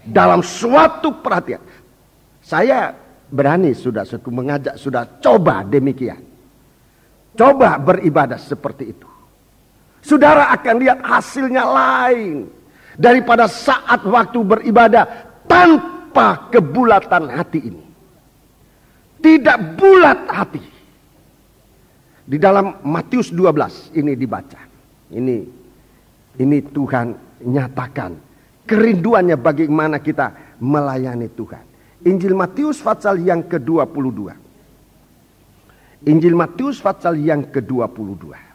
Speaker 1: Dalam suatu perhatian. Saya berani sudah mengajak, sudah coba demikian. Coba beribadah seperti itu. Saudara akan lihat hasilnya lain daripada saat waktu beribadah tanpa kebulatan hati ini. Tidak bulat hati. Di dalam Matius 12 ini dibaca. Ini Tuhan nyatakan kerinduannya bagaimana kita melayani Tuhan. Injil Matius pasal yang ke-22. Injil Matius pasal yang ke-22.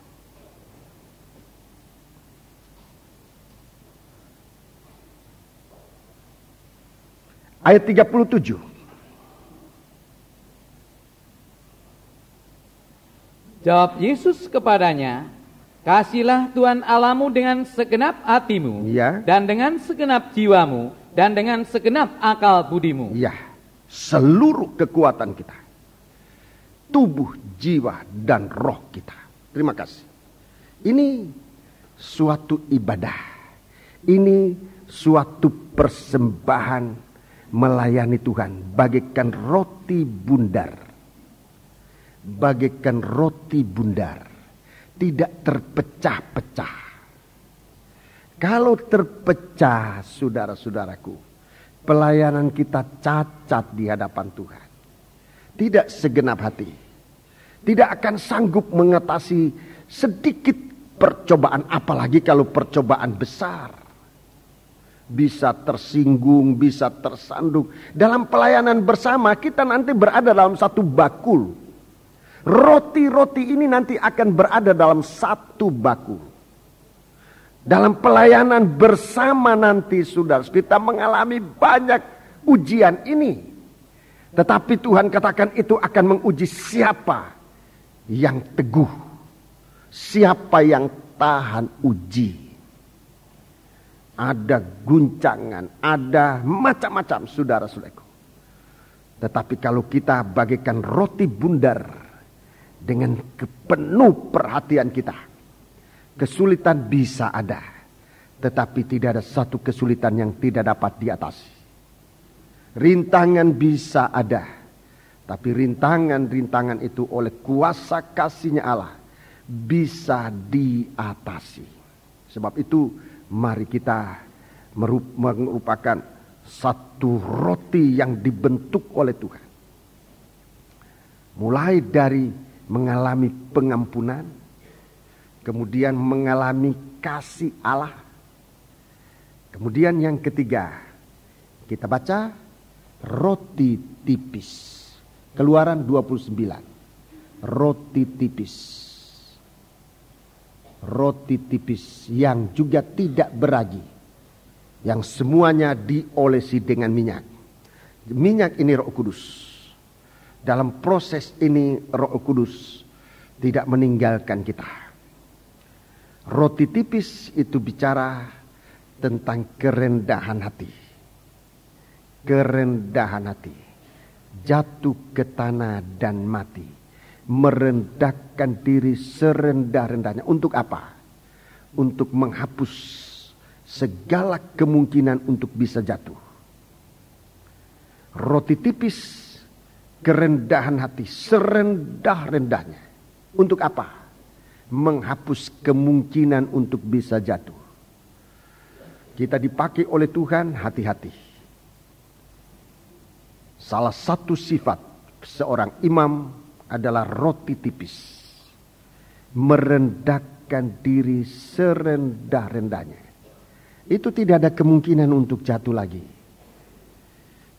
Speaker 1: Ayat 37.
Speaker 2: Jawab Yesus kepadanya, kasihlah Tuhan Allahmu dengan segenap hatimu,
Speaker 1: Ya.
Speaker 2: dan dengan segenap jiwamu, dan dengan segenap akal budimu.
Speaker 1: Ya, seluruh kekuatan kita. Tubuh, jiwa, dan roh kita. Terima kasih. Ini suatu ibadah. Ini suatu persembahan melayani Tuhan. Bagaikan roti bundar. Bagaikan roti bundar. Tidak terpecah-pecah. Kalau terpecah, saudara-saudaraku, pelayanan kita cacat di hadapan Tuhan. Tidak segenap hati. Tidak akan sanggup mengatasi sedikit percobaan, apalagi kalau percobaan besar. Bisa tersinggung, bisa tersandung. Dalam pelayanan bersama kita nanti berada dalam satu bakul. Roti-roti ini nanti akan berada dalam satu bakul. Dalam pelayanan bersama nanti saudara, kita mengalami banyak ujian ini. Tetapi Tuhan katakan itu akan menguji siapa yang teguh. Siapa yang tahan uji. Ada guncangan, ada macam-macam saudara-saudaraku. Tetapi kalau kita bagaikan roti bundar dengan penuh perhatian kita, kesulitan bisa ada, tetapi tidak ada satu kesulitan yang tidak dapat diatasi. Rintangan bisa ada, tapi rintangan-rintangan itu oleh kuasa kasih-Nya Allah bisa diatasi. Sebab itu mari kita merupakan satu roti yang dibentuk oleh Tuhan. Mulai dari mengalami pengampunan, kemudian mengalami kasih Allah. Kemudian yang ketiga, kita baca roti tipis. Keluaran 29. Roti tipis. Roti tipis yang juga tidak beragi. Yang semuanya diolesi dengan minyak. Minyak ini Roh Kudus. Dalam proses ini Roh Kudus tidak meninggalkan kita. Roti tipis itu bicara tentang kerendahan hati. Kerendahan hati. Jatuh ke tanah dan mati. Merendahkan diri serendah-rendahnya. Untuk apa? Untuk menghapus segala kemungkinan untuk bisa jatuh. Roti tipis, kerendahan hati, serendah-rendahnya. Untuk apa? menghapus kemungkinan untuk bisa jatuh. Kita dipakai oleh Tuhan, hati-hati. Salah satu sifat seorang imam adalah roti tipis. Merendahkan diri serendah-rendahnya. Itu tidak ada kemungkinan untuk jatuh lagi.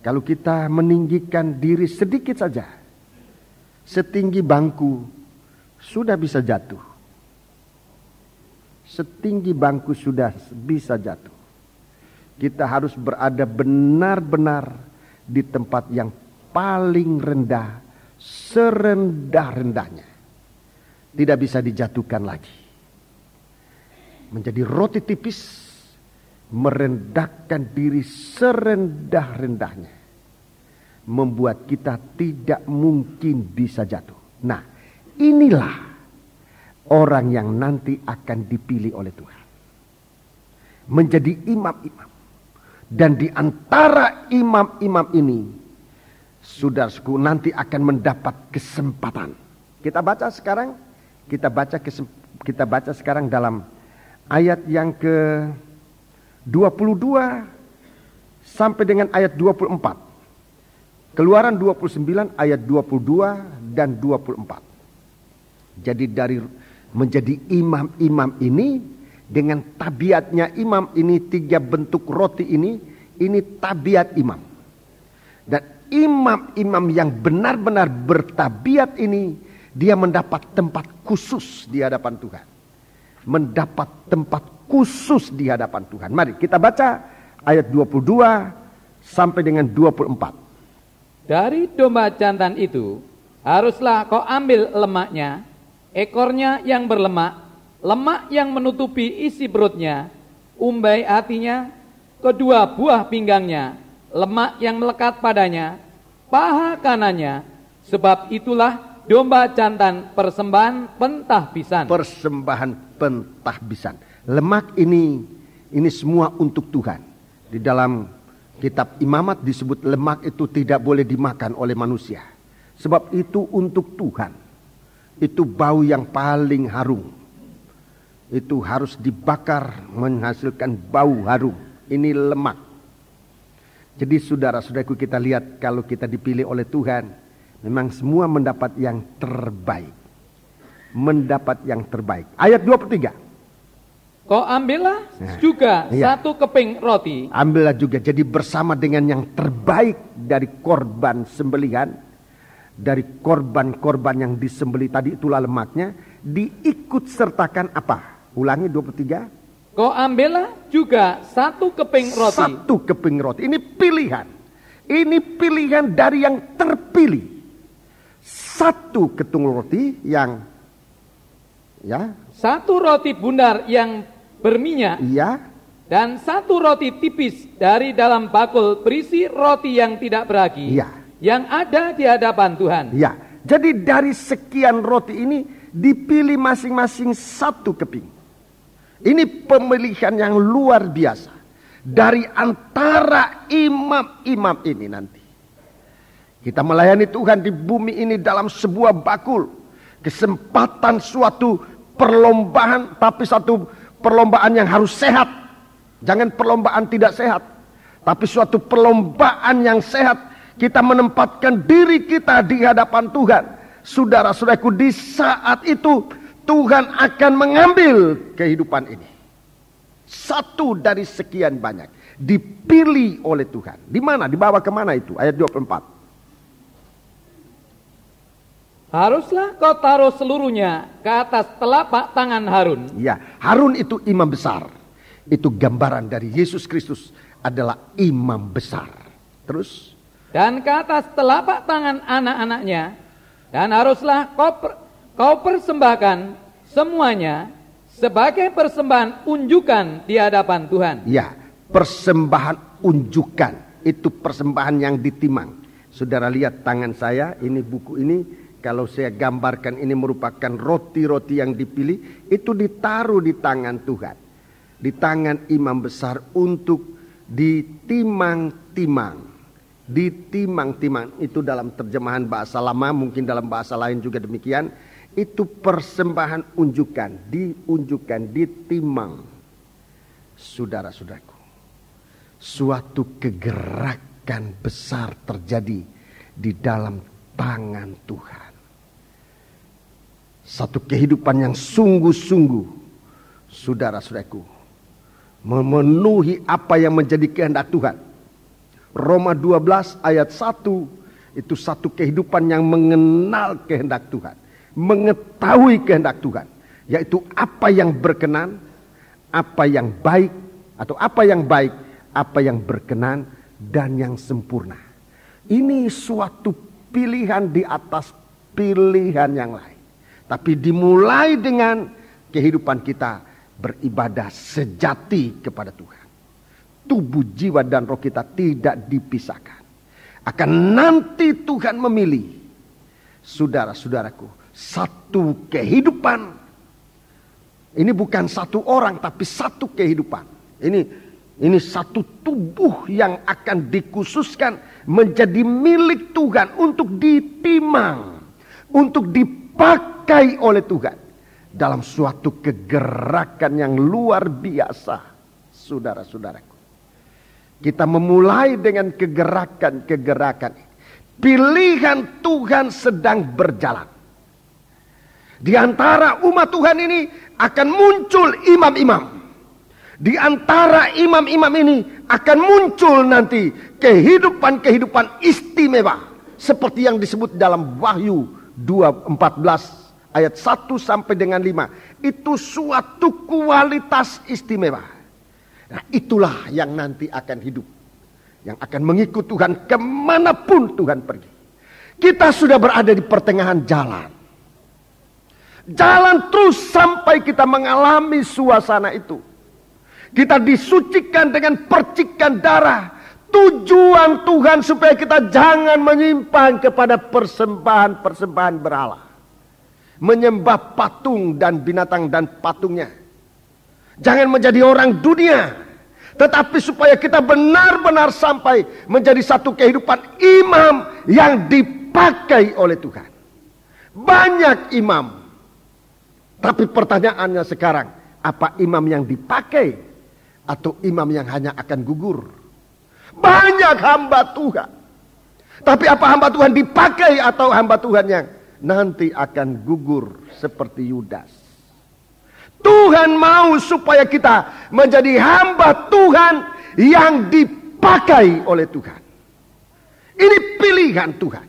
Speaker 1: Kalau kita meninggikan diri sedikit saja, setinggi bangku, sudah bisa jatuh. Setinggi bangku sudah bisa jatuh. Kita harus berada benar-benar di tempat yang paling rendah, serendah-rendahnya. Tidak bisa dijatuhkan lagi. Menjadi roti tipis, merendahkan diri serendah-rendahnya, membuat kita tidak mungkin bisa jatuh. Nah, inilah orang yang nanti akan dipilih oleh Tuhan menjadi imam-imam. Dan di antara imam-imam ini, saudaraku, nanti akan mendapat kesempatan. Kita baca sekarang dalam ayat yang ke-22 sampai dengan ayat 24. Keluaran 29 ayat 22 dan 24. Jadi dari menjadi imam-imam ini, dengan tabiatnya imam ini, 3 bentuk roti ini tabiat imam. Dan imam-imam yang benar-benar bertabiat ini, dia mendapat tempat khusus di hadapan Tuhan. Mendapat tempat khusus di hadapan Tuhan. Mari kita baca ayat 22 sampai dengan 24.
Speaker 2: Dari domba jantan itu haruslah kau ambil lemaknya, ekornya yang berlemak, lemak yang menutupi isi perutnya, umbai hatinya, kedua buah pinggangnya, lemak yang melekat padanya, paha kanannya, sebab itulah domba jantan persembahan pentahbisan. Persembahan pentahbisan. Lemak ini semua untuk Tuhan. Di dalam kitab Imamat disebut lemak itu tidak boleh dimakan oleh manusia. Sebab itu untuk Tuhan. Itu bau yang paling harum. Itu harus dibakar menghasilkan bau harum. Ini lemak. Jadi saudara-saudaraku, kita lihat kalau kita dipilih oleh Tuhan, memang semua mendapat yang terbaik. Mendapat yang terbaik. Ayat 23. Kau ambillah juga satu keping roti.
Speaker 1: Ambillah juga, jadi bersama dengan yang terbaik dari korban sembelihan. Dari korban-korban yang disembelih tadi, itulah lemaknya. Diikut sertakan apa? Ulangi 23.
Speaker 2: Kau ambillah juga satu keping roti.
Speaker 1: Satu keping roti. Ini pilihan. Ini pilihan dari yang terpilih. Satu ketung roti yang
Speaker 2: satu roti bundar yang berminyak, dan satu roti tipis dari dalam bakul berisi roti yang tidak beragi, yang ada di hadapan Tuhan.
Speaker 1: Jadi dari sekian roti ini dipilih masing-masing satu keping. Ini pemilihan yang luar biasa dari antara imam-imam ini nanti. Kita melayani Tuhan di bumi ini dalam sebuah bakul. Kesempatan suatu perlombaan, tapi satu perlombaan yang harus sehat. Jangan perlombaan tidak sehat, tapi suatu perlombaan yang sehat. Kita menempatkan diri kita di hadapan Tuhan. Saudara-saudaraku, di saat itu Tuhan akan mengambil kehidupan ini. Satu dari sekian banyak. Dipilih oleh Tuhan. Di mana? Dibawa kemana itu? Ayat 24.
Speaker 2: Haruslah kau taruh seluruhnya ke atas telapak tangan Harun.
Speaker 1: Harun itu imam besar. Itu gambaran dari Yesus Kristus adalah imam besar. Terus?
Speaker 2: Dan ke atas telapak tangan anak-anaknya. Dan haruslah kau persembahkan semuanya sebagai persembahan unjukan di hadapan Tuhan.
Speaker 1: Persembahan unjukan. Itu persembahan yang ditimang. Saudara lihat tangan saya, ini buku ini. Kalau saya gambarkan ini merupakan roti-roti yang dipilih, itu ditaruh di tangan Tuhan. Di tangan imam besar untuk ditimang-timang. Ditimang-timang, itu dalam terjemahan bahasa lama, mungkin dalam bahasa lain juga demikian. Itu persembahan diunjukkan, ditimang. Saudara-saudaraku, suatu kegerakan besar terjadi di dalam tangan Tuhan. Satu kehidupan yang sungguh-sungguh, saudara-saudaraku, memenuhi apa yang menjadi kehendak Tuhan. Roma 12 ayat 1, itu satu kehidupan yang mengenal kehendak Tuhan, mengetahui kehendak Tuhan, yaitu apa yang berkenan, apa yang baik, atau apa yang baik, apa yang berkenan, dan yang sempurna. Ini suatu pilihan di atas pilihan yang lain. Tapi dimulai dengan kehidupan kita beribadah sejati kepada Tuhan. Tubuh, jiwa, dan roh kita tidak dipisahkan. Akan nanti Tuhan memilih, saudara-saudaraku, satu kehidupan. Ini bukan satu orang, tapi satu kehidupan. Ini satu tubuh yang akan dikhususkan menjadi milik Tuhan untuk ditimang, untuk dipakai oleh Tuhan dalam suatu kegerakan yang luar biasa, saudara-saudaraku. Kita memulai dengan kegerakan. Pilihan Tuhan sedang berjalan. Di antara umat Tuhan ini akan muncul imam-imam. Di antara imam-imam ini akan muncul nanti kehidupan-kehidupan istimewa. Seperti yang disebut dalam Wahyu 2:14 ayat 1 sampai dengan 5. Itu suatu kualitas istimewa. Nah, itulah yang nanti akan hidup. Yang akan mengikut Tuhan kemanapun Tuhan pergi. Kita sudah berada di pertengahan jalan. Jalan terus sampai kita mengalami suasana itu. Kita disucikan dengan percikan darah. Tujuan Tuhan supaya kita jangan menyimpang kepada persembahan-persembahan berhala. Menyembah patung dan binatang dan patungnya. Jangan menjadi orang dunia. Tetapi supaya kita benar-benar sampai menjadi satu kehidupan imam yang dipakai oleh Tuhan. Banyak imam. Tapi pertanyaannya sekarang, apa imam yang dipakai atau imam yang hanya akan gugur? Banyak hamba Tuhan. Tapi apa hamba Tuhan dipakai atau hamba Tuhan yang nanti akan gugur seperti Yudas? Tuhan mau supaya kita menjadi hamba Tuhan yang dipakai oleh Tuhan. Ini pilihan Tuhan.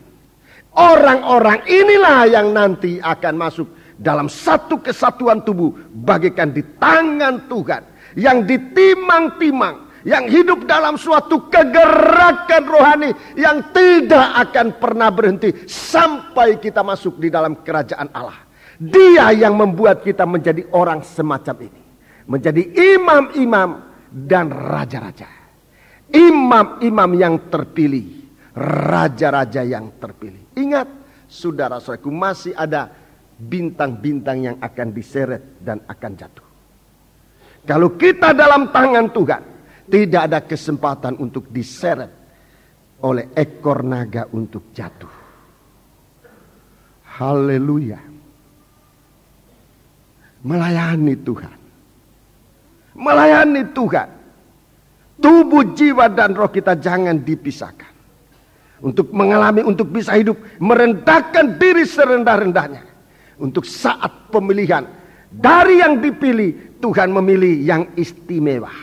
Speaker 1: Orang-orang inilah yang nanti akan masuk dalam satu kesatuan tubuh bagaikan di tangan Tuhan, yang ditimang-timang, yang hidup dalam suatu kegerakan rohani yang tidak akan pernah berhenti sampai kita masuk di dalam kerajaan Allah. Dia yang membuat kita menjadi orang semacam ini, menjadi imam-imam dan raja-raja, imam-imam yang terpilih, raja-raja yang terpilih. Ingat, saudara-saudaraku, masih ada bintang-bintang yang akan diseret dan akan jatuh. Kalau kita dalam tangan Tuhan, tidak ada kesempatan untuk diseret oleh ekor naga untuk jatuh. Haleluya. Melayani Tuhan. Melayani Tuhan. Tubuh, jiwa, dan roh kita jangan dipisahkan. Untuk mengalami, untuk bisa hidup, merendahkan diri serendah-rendahnya. Untuk saat pemilihan, dari yang dipilih, Tuhan memilih yang istimewa.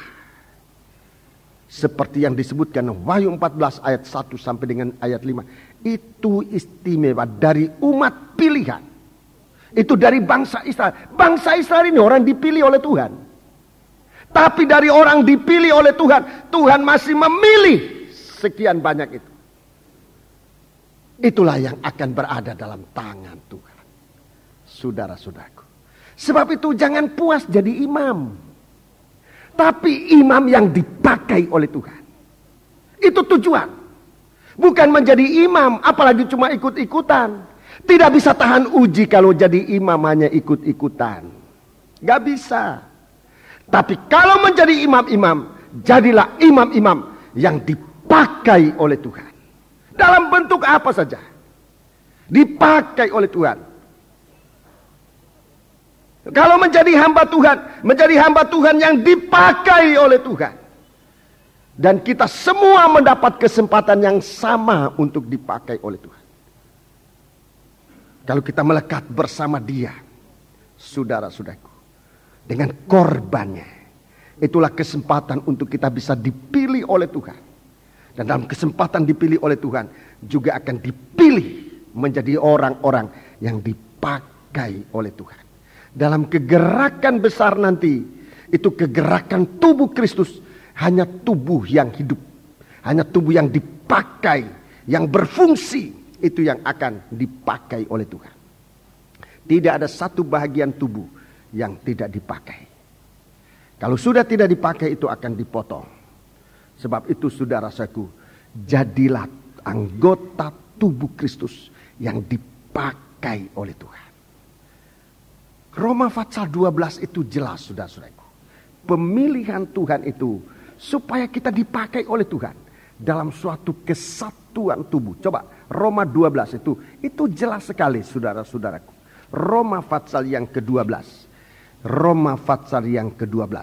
Speaker 1: Seperti yang disebutkan Wahyu 14 ayat 1 sampai dengan ayat 5. Itu istimewa dari umat pilihan. Itu dari bangsa Israel. Bangsa Israel ini orang dipilih oleh Tuhan. Tapi dari orang dipilih oleh Tuhan, Tuhan masih memilih sekian banyak itu. Itulah yang akan berada dalam tangan Tuhan. Saudara-saudaraku. Sebab itu jangan puas jadi imam. Tapi imam yang dipakai oleh Tuhan. Itu tujuan. Bukan menjadi imam, apalagi cuma ikut-ikutan. Tidak bisa tahan uji kalau jadi imam hanya ikut-ikutan. Gak bisa. Tapi kalau menjadi imam-imam, jadilah imam-imam yang dipakai oleh Tuhan. Dalam bentuk apa saja. Dipakai oleh Tuhan. Kalau menjadi hamba Tuhan yang dipakai oleh Tuhan. Dan kita semua mendapat kesempatan yang sama untuk dipakai oleh Tuhan. Kalau kita melekat bersama Dia, saudara-saudaraku, dengan korbannya, itulah kesempatan untuk kita bisa dipilih oleh Tuhan. Dan dalam kesempatan dipilih oleh Tuhan, juga akan dipilih menjadi orang-orang yang dipakai oleh Tuhan. Dalam kegerakan besar nanti, itu kegerakan tubuh Kristus, hanya tubuh yang hidup, hanya tubuh yang dipakai, yang berfungsi, itu yang akan dipakai oleh Tuhan. Tidak ada satu bahagian tubuh yang tidak dipakai. Kalau sudah tidak dipakai, itu akan dipotong. Sebab itu saudara-saudaraku, jadilah anggota tubuh Kristus yang dipakai oleh Tuhan. Roma pasal 12 itu jelas, saudara-saudaraku. Pemilihan Tuhan itu supaya kita dipakai oleh Tuhan dalam suatu kesatuan tubuh. Coba Roma 12 itu jelas sekali, saudara-saudaraku. Roma pasal yang ke-12. Roma pasal yang ke-12.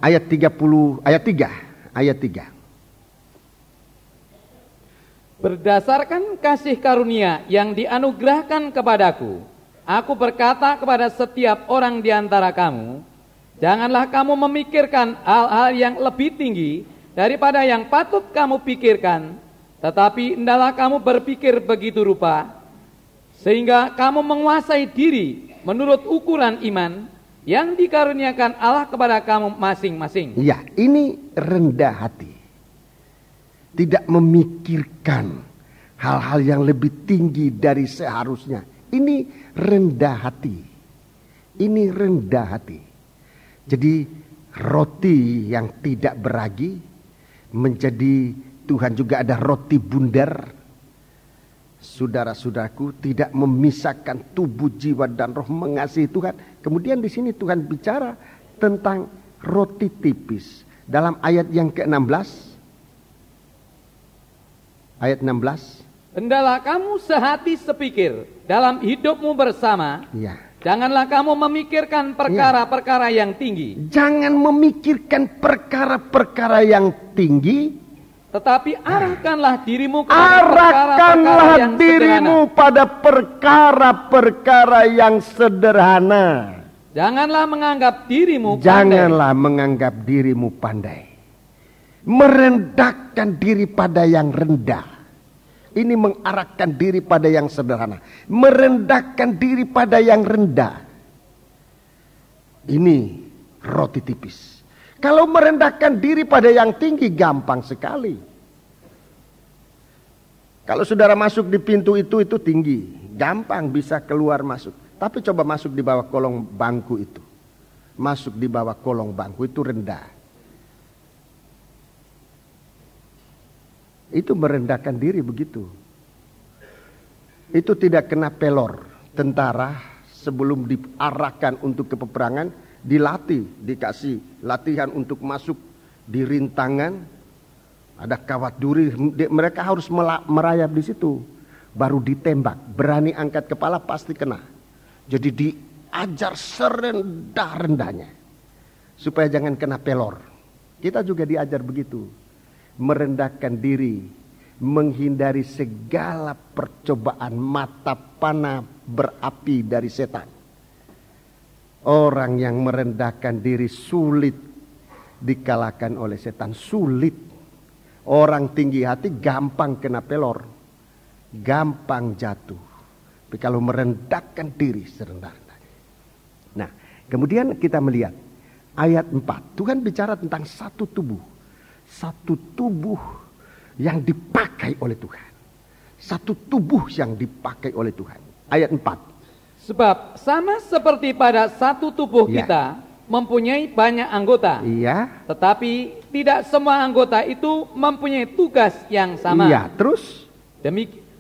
Speaker 1: Ayat 3.
Speaker 2: Berdasarkan kasih karunia yang dianugerahkan kepadaku, aku berkata kepada setiap orang di antara kamu, janganlah kamu memikirkan hal-hal yang lebih tinggi daripada yang patut kamu pikirkan, tetapi hendaklah kamu berpikir begitu rupa, sehingga kamu menguasai diri menurut ukuran iman yang dikaruniakan Allah kepada kamu masing-masing.
Speaker 1: Ya, ini rendah hati. Tidak memikirkan hal-hal yang lebih tinggi dari seharusnya. Ini rendah hati. Ini rendah hati. Jadi roti yang tidak beragi menjadi Tuhan juga ada roti bundar. Saudara-saudaraku, tidak memisahkan tubuh, jiwa dan roh mengasihi Tuhan. Kemudian di sini Tuhan bicara tentang roti tipis dalam ayat yang ke-16. Ayat 16.
Speaker 2: Hendaklah kamu sehati sepikir dalam hidupmu bersama.
Speaker 1: Ya.
Speaker 2: Janganlah kamu memikirkan perkara-perkara yang tinggi.
Speaker 1: Jangan memikirkan perkara-perkara yang tinggi.
Speaker 2: Tetapi arahkanlah dirimu pada perkara-perkara yang sederhana. Janganlah menganggap dirimu pandai.
Speaker 1: Merendahkan diri pada yang rendah. Ini mengarahkan diri pada yang sederhana. Merendahkan diri pada yang rendah. Ini roti tipis. Kalau merendahkan diri pada yang tinggi gampang sekali. Kalau saudara masuk di pintu itu tinggi. Gampang bisa keluar masuk. Tapi coba masuk di bawah kolong bangku itu. Masuk di bawah kolong bangku itu rendah. Itu merendahkan diri begitu. Itu tidak kena pelor. Tentara sebelum diarahkan untuk ke peperangan, dilatih, dikasih latihan untuk masuk di rintangan. Ada kawat duri, mereka harus merayap di situ. Baru ditembak, berani angkat kepala pasti kena. Jadi diajar serendah-rendahnya. Supaya jangan kena pelor. Kita juga diajar begitu. Merendahkan diri, menghindari segala percobaan mata panah berapi dari setan. Orang yang merendahkan diri sulit dikalahkan oleh setan, sulit. Orang tinggi hati gampang kena pelor, gampang jatuh. Tapi kalau merendahkan diri serendah-rendahnya. Nah, kemudian kita melihat ayat 4. Tuhan bicara tentang satu tubuh. Satu tubuh yang dipakai oleh Tuhan. Satu tubuh yang dipakai oleh Tuhan. Ayat 4.
Speaker 2: Sebab sama seperti pada satu tubuh kita mempunyai banyak anggota.
Speaker 1: Iya.
Speaker 2: Tetapi tidak semua anggota itu mempunyai tugas yang sama.
Speaker 1: Iya, terus?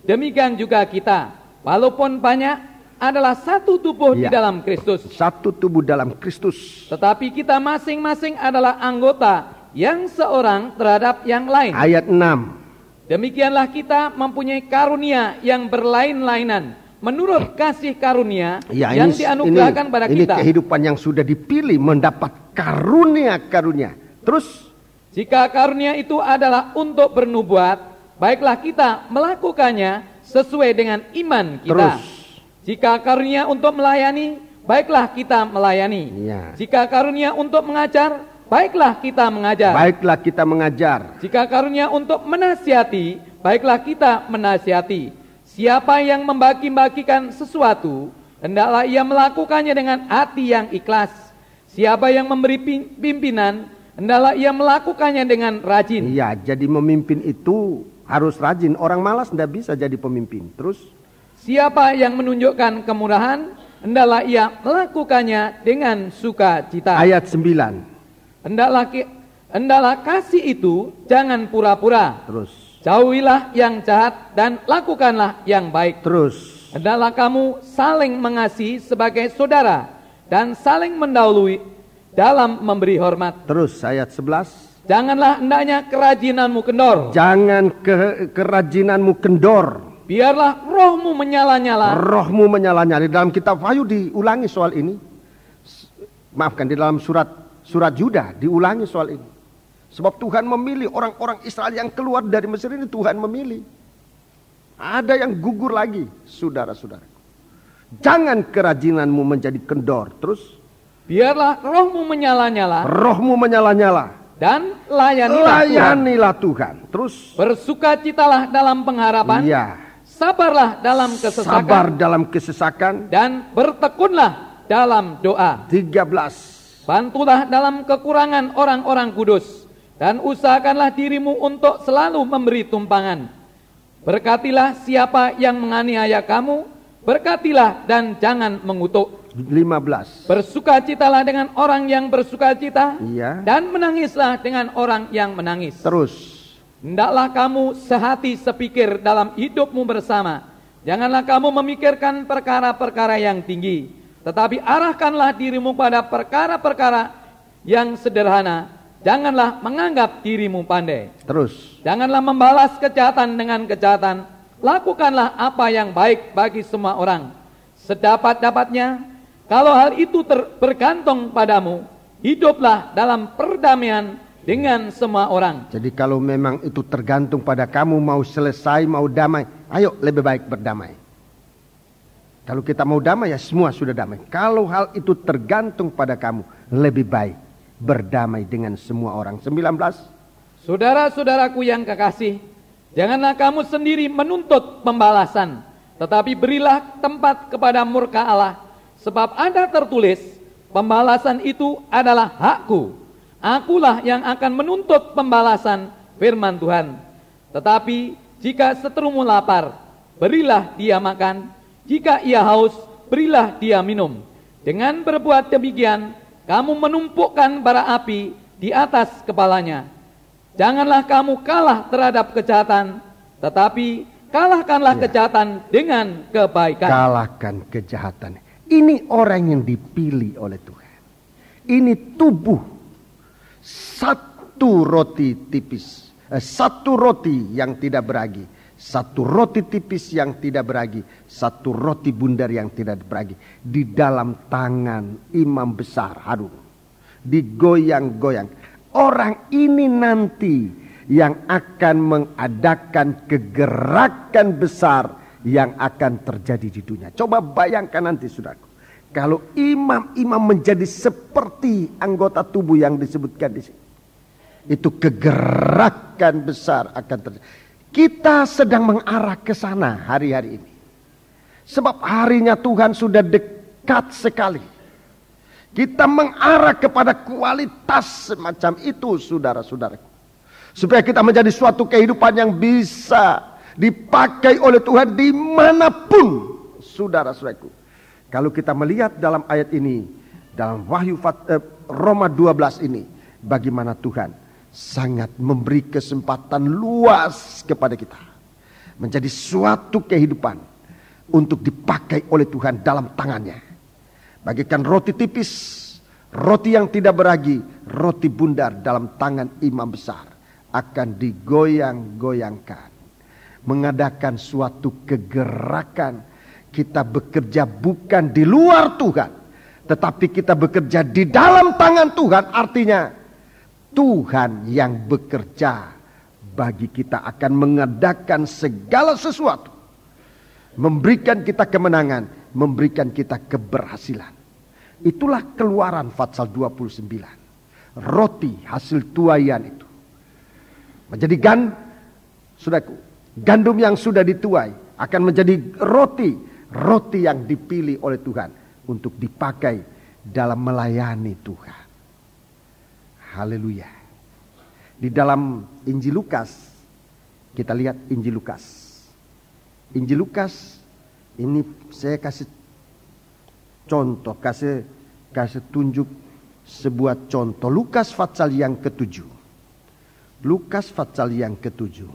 Speaker 2: Demikian juga kita. Walaupun banyak adalah satu tubuh di dalam Kristus.
Speaker 1: Satu tubuh dalam Kristus.
Speaker 2: Tetapi kita masing-masing adalah anggota yang seorang terhadap yang lain.
Speaker 1: Ayat 6.
Speaker 2: Demikianlah kita mempunyai karunia yang berlain-lainan menurut kasih karunia
Speaker 1: Ya,
Speaker 2: yang dianugerahkan pada
Speaker 1: ini
Speaker 2: kita.
Speaker 1: kehidupan yang sudah dipilih mendapat karunia-karunia. Terus
Speaker 2: Jika karunia itu adalah untuk bernubuat, baiklah kita melakukannya sesuai dengan iman kita.
Speaker 1: Terus.
Speaker 2: Jika karunia untuk melayani, baiklah kita melayani.
Speaker 1: Ya.
Speaker 2: Jika karunia untuk mengajar, baiklah kita mengajar.
Speaker 1: baiklah kita mengajar.
Speaker 2: Jika karunia untuk menasihati, baiklah kita menasihati. Siapa yang membagi-bagikan sesuatu, hendaklah ia melakukannya dengan hati yang ikhlas. Siapa yang memberi pimpinan, hendaklah ia melakukannya dengan rajin.
Speaker 1: Iya, jadi memimpin itu harus rajin. Orang malas tidak bisa jadi pemimpin. Terus
Speaker 2: Siapa yang menunjukkan kemurahan, hendaklah ia melakukannya dengan sukacita.
Speaker 1: ayat 9.
Speaker 2: Hendaklah kasih itu jangan pura-pura.
Speaker 1: Terus.
Speaker 2: Jauhilah yang jahat dan lakukanlah yang baik.
Speaker 1: Terus.
Speaker 2: Hendaklah kamu saling mengasihi sebagai saudara dan saling mendahului dalam memberi hormat.
Speaker 1: Terus ayat 11.
Speaker 2: Janganlah hendaknya kerajinanmu kendor.
Speaker 1: Jangan kerajinanmu kendor.
Speaker 2: Biarlah rohmu menyala-nyala.
Speaker 1: Rohmu menyala-nyala. Di dalam kitab Wahyu diulangi soal ini. Maafkan, di dalam surat Yuda diulangi soal ini. Sebab Tuhan memilih orang-orang Israel yang keluar dari Mesir ini, Tuhan memilih. Ada yang gugur lagi, saudara-saudara. Jangan kerajinanmu menjadi kendor. Terus.
Speaker 2: Biarlah rohmu menyala-nyala.
Speaker 1: Rohmu menyala-nyala.
Speaker 2: Dan layanilah
Speaker 1: Tuhan. Terus.
Speaker 2: Bersukacitalah dalam pengharapan.
Speaker 1: Iya.
Speaker 2: Sabarlah dalam kesesakan.
Speaker 1: Sabar dalam kesesakan.
Speaker 2: Dan bertekunlah dalam doa.
Speaker 1: 13.
Speaker 2: Bantulah dalam kekurangan orang-orang kudus. Dan usahakanlah dirimu untuk selalu memberi tumpangan. Berkatilah siapa yang menganiaya kamu. Berkatilah dan jangan mengutuk.
Speaker 1: 15.
Speaker 2: Bersukacitalah dengan orang yang bersukacita.
Speaker 1: Iya.
Speaker 2: Dan menangislah dengan orang yang menangis.
Speaker 1: Terus.
Speaker 2: Hendaklah kamu sehati sepikir dalam hidupmu bersama. Janganlah kamu memikirkan perkara-perkara yang tinggi, tetapi arahkanlah dirimu pada perkara-perkara yang sederhana. Janganlah menganggap dirimu pandai.
Speaker 1: Terus.
Speaker 2: Janganlah membalas kejahatan dengan kejahatan. Lakukanlah apa yang baik bagi semua orang. Sedapat-dapatnya, kalau hal itu bergantung padamu, hiduplah dalam perdamaian dengan semua orang.
Speaker 1: Jadi kalau memang itu tergantung pada kamu, mau selesai, mau damai, ayo lebih baik berdamai. Kalau kita mau damai, ya semua sudah damai. Kalau hal itu tergantung pada kamu, lebih baik berdamai dengan semua orang. 19.
Speaker 2: Saudara-saudaraku yang kekasih, janganlah kamu sendiri menuntut pembalasan, tetapi berilah tempat kepada murka Allah. Sebab ada tertulis, pembalasan itu adalah hakku. Akulah yang akan menuntut pembalasan, firman Tuhan. Tetapi jika seterumu lapar, berilah dia makan. Jika ia haus, berilah dia minum. Dengan berbuat demikian, kamu menumpukkan bara api di atas kepalanya. Janganlah kamu kalah terhadap kejahatan, tetapi kalahkanlah kejahatan dengan kebaikan.
Speaker 1: Kalahkan kejahatan. Ini orang yang dipilih oleh Tuhan. Ini tubuh. Satu roti tipis. Satu roti yang tidak beragi. Satu roti tipis yang tidak beragi. Satu roti bundar yang tidak beragi. Di dalam tangan imam besar Harun. Digoyang-goyang. Orang ini nanti yang akan mengadakan kegerakan besar yang akan terjadi di dunia. Coba bayangkan nanti, saudaraku. Kalau imam-imam menjadi seperti anggota tubuh yang disebutkan di sini. Itu kegerakan besar akan terjadi. Kita sedang mengarah ke sana hari-hari ini. Sebab harinya Tuhan sudah dekat sekali. Kita mengarah kepada kualitas semacam itu, saudara-saudaraku. Supaya kita menjadi suatu kehidupan yang bisa dipakai oleh Tuhan dimanapun, saudara-saudaraku. Kalau kita melihat dalam ayat ini, dalam Wahyu Roma 12 ini, bagaimana Tuhan sangat memberi kesempatan luas kepada kita. Menjadi suatu kehidupan untuk dipakai oleh Tuhan dalam tangannya. Bagikan roti tipis, roti yang tidak beragi, roti bundar dalam tangan imam besar. Akan digoyang-goyangkan. Mengadakan suatu kegerakan. kita bekerja bukan di luar Tuhan, tetapi kita bekerja di dalam tangan Tuhan. Artinya Tuhan yang bekerja bagi kita, akan mengadakan segala sesuatu, memberikan kita kemenangan, memberikan kita keberhasilan. Itulah Keluaran pasal 29. Roti hasil tuaian itu menjadi gandum yang sudah dituai akan menjadi roti yang dipilih oleh Tuhan untuk dipakai dalam melayani Tuhan. Haleluya. Di dalam Injil Lukas, kita lihat Injil Lukas. Injil Lukas ini saya kasih contoh, kasih tunjuk sebuah contoh. Lukas pasal yang ke-7. Lukas pasal yang ke-7.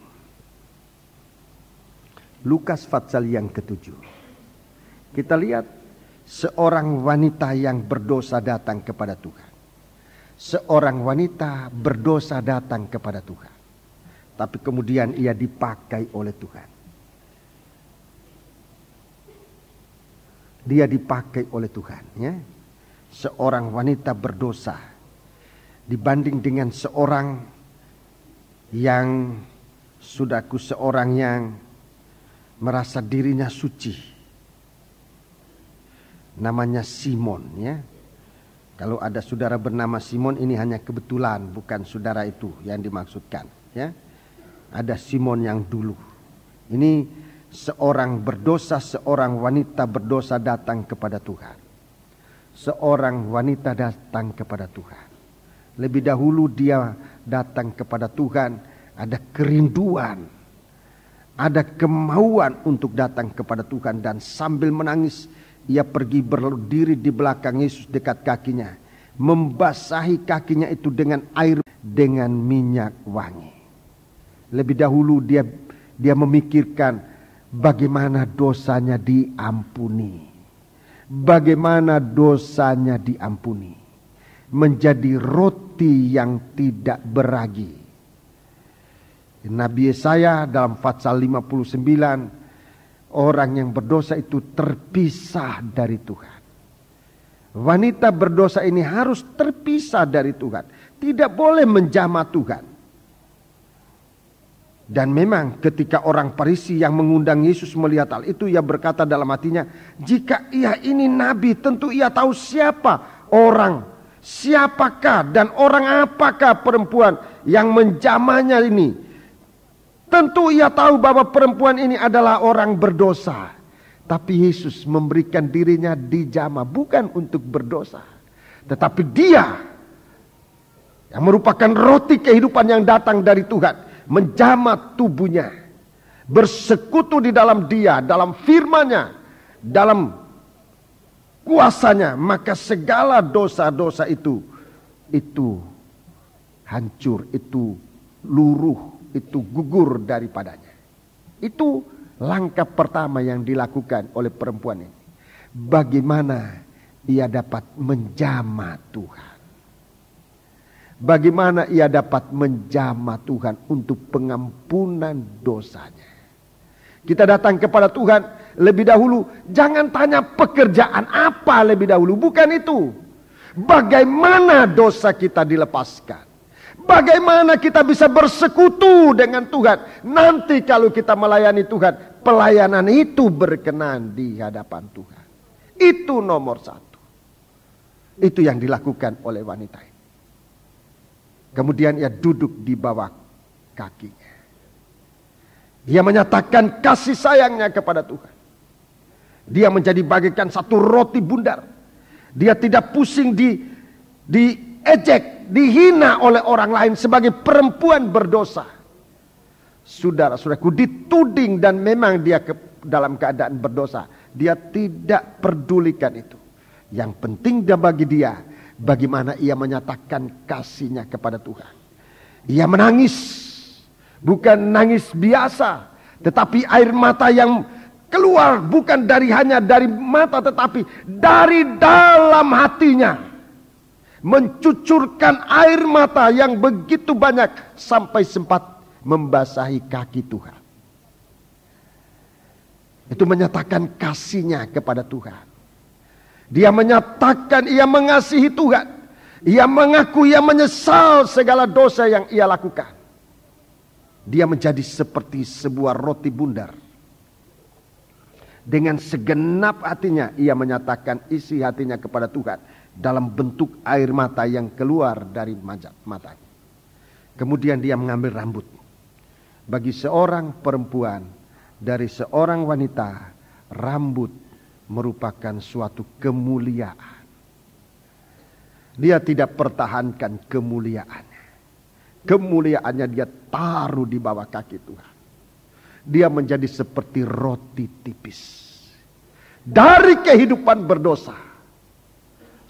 Speaker 1: Lukas pasal yang ke-7. Kita lihat seorang wanita yang berdosa datang kepada Tuhan. Seorang wanita berdosa datang kepada Tuhan. Tapi kemudian ia dipakai oleh Tuhan. Dia dipakai oleh Tuhan, ya. Seorang wanita berdosa dibanding dengan seorang yang seorang yang merasa dirinya suci. Namanya Simon, ya. Kalau ada saudara bernama Simon, ini hanya kebetulan, bukan saudara itu yang dimaksudkan, ya. Ada Simon yang dulu. Ini seorang berdosa, seorang wanita berdosa datang kepada Tuhan. Seorang wanita datang kepada Tuhan. Lebih dahulu dia datang kepada Tuhan, ada kerinduan, ada kemauan untuk datang kepada Tuhan, dan sambil menangis ia pergi berdiri di belakang Yesus dekat kakinya, membasahi kakinya itu dengan air dengan minyak wangi. Lebih dahulu dia memikirkan bagaimana dosanya diampuni. Bagaimana dosanya diampuni. Menjadi roti yang tidak beragi. Nabi Yesaya dalam pasal 59, orang yang berdosa itu terpisah dari Tuhan. Wanita berdosa ini harus terpisah dari Tuhan. Tidak boleh menjamah Tuhan. Dan memang ketika orang Farisi yang mengundang Yesus melihat hal itu, ia berkata dalam hatinya, jika ia ini nabi, tentu ia tahu siapakah dan orang apakah perempuan yang menjamahnya ini. Tentu ia tahu bahwa perempuan ini adalah orang berdosa. Tapi Yesus memberikan dirinya dijamah bukan untuk berdosa, tetapi dia yang merupakan roti kehidupan yang datang dari Tuhan, menjamah tubuhnya, bersekutu di dalam dia, dalam firman-Nya, dalam kuasanya, maka segala dosa-dosa itu hancur, itu luruh, itu gugur daripadanya. Itu langkah pertama yang dilakukan oleh perempuan ini. Bagaimana ia dapat menjamah Tuhan. Bagaimana ia dapat menjamah Tuhan untuk pengampunan dosanya. Kita datang kepada Tuhan lebih dahulu. Jangan tanya pekerjaan apa lebih dahulu. Bukan itu. Bagaimana dosa kita dilepaskan. Bagaimana kita bisa bersekutu dengan Tuhan. Nanti kalau kita melayani Tuhan, pelayanan itu berkenan di hadapan Tuhan. Itu nomor satu. Itu yang dilakukan oleh wanita ini. Kemudian ia duduk di bawah kakinya. Dia menyatakan kasih sayangnya kepada Tuhan. Dia menjadi bagaikan satu roti bundar. Dia tidak pusing diejek, dihina oleh orang lain sebagai perempuan berdosa. Saudara-saudaraku, dituding dan memang dia dalam keadaan berdosa. Dia tidak pedulikan itu. Yang penting bagi dia, bagaimana ia menyatakan kasihnya kepada Tuhan. Ia menangis. Bukan nangis biasa. Tetapi air mata yang keluar bukan hanya dari mata, tetapi dari dalam hatinya. Mencucurkan air mata yang begitu banyak sampai sempat membasahi kaki Tuhan. Itu menyatakan kasihnya kepada Tuhan. Dia menyatakan ia mengasihi Tuhan. Ia mengaku ia menyesal segala dosa yang ia lakukan. Dia menjadi seperti sebuah roti bundar. Dengan segenap hatinya ia menyatakan isi hatinya kepada Tuhan dalam bentuk air mata yang keluar dari matanya. Kemudian dia mengambil rambut. Bagi seorang perempuan, dari seorang wanita, rambut merupakan suatu kemuliaan. Dia tidak pertahankan kemuliaannya. Kemuliaannya dia taruh di bawah kaki Tuhan. Dia menjadi seperti roti tipis. Dari kehidupan berdosa.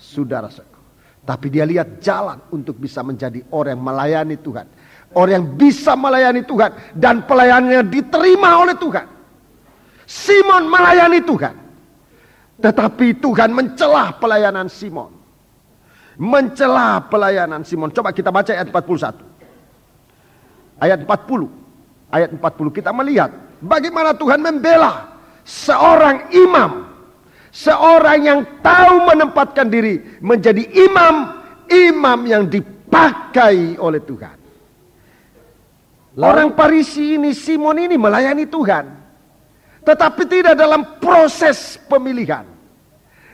Speaker 1: Saudara-saudara. Tapi dia lihat jalan untuk bisa menjadi orang yang melayani Tuhan. Orang yang bisa melayani Tuhan. Dan pelayanannya diterima oleh Tuhan. Simon melayani Tuhan. Tetapi Tuhan mencelah pelayanan Simon. Mencelah pelayanan Simon. Coba kita baca ayat 41. Ayat 40. Ayat 40 kita melihat bagaimana Tuhan membela seorang imam. Seorang yang tahu menempatkan diri menjadi imam yang dipakai oleh Tuhan. Orang Farisi ini, Simon ini melayani Tuhan. Tetapi tidak dalam proses pemilihan.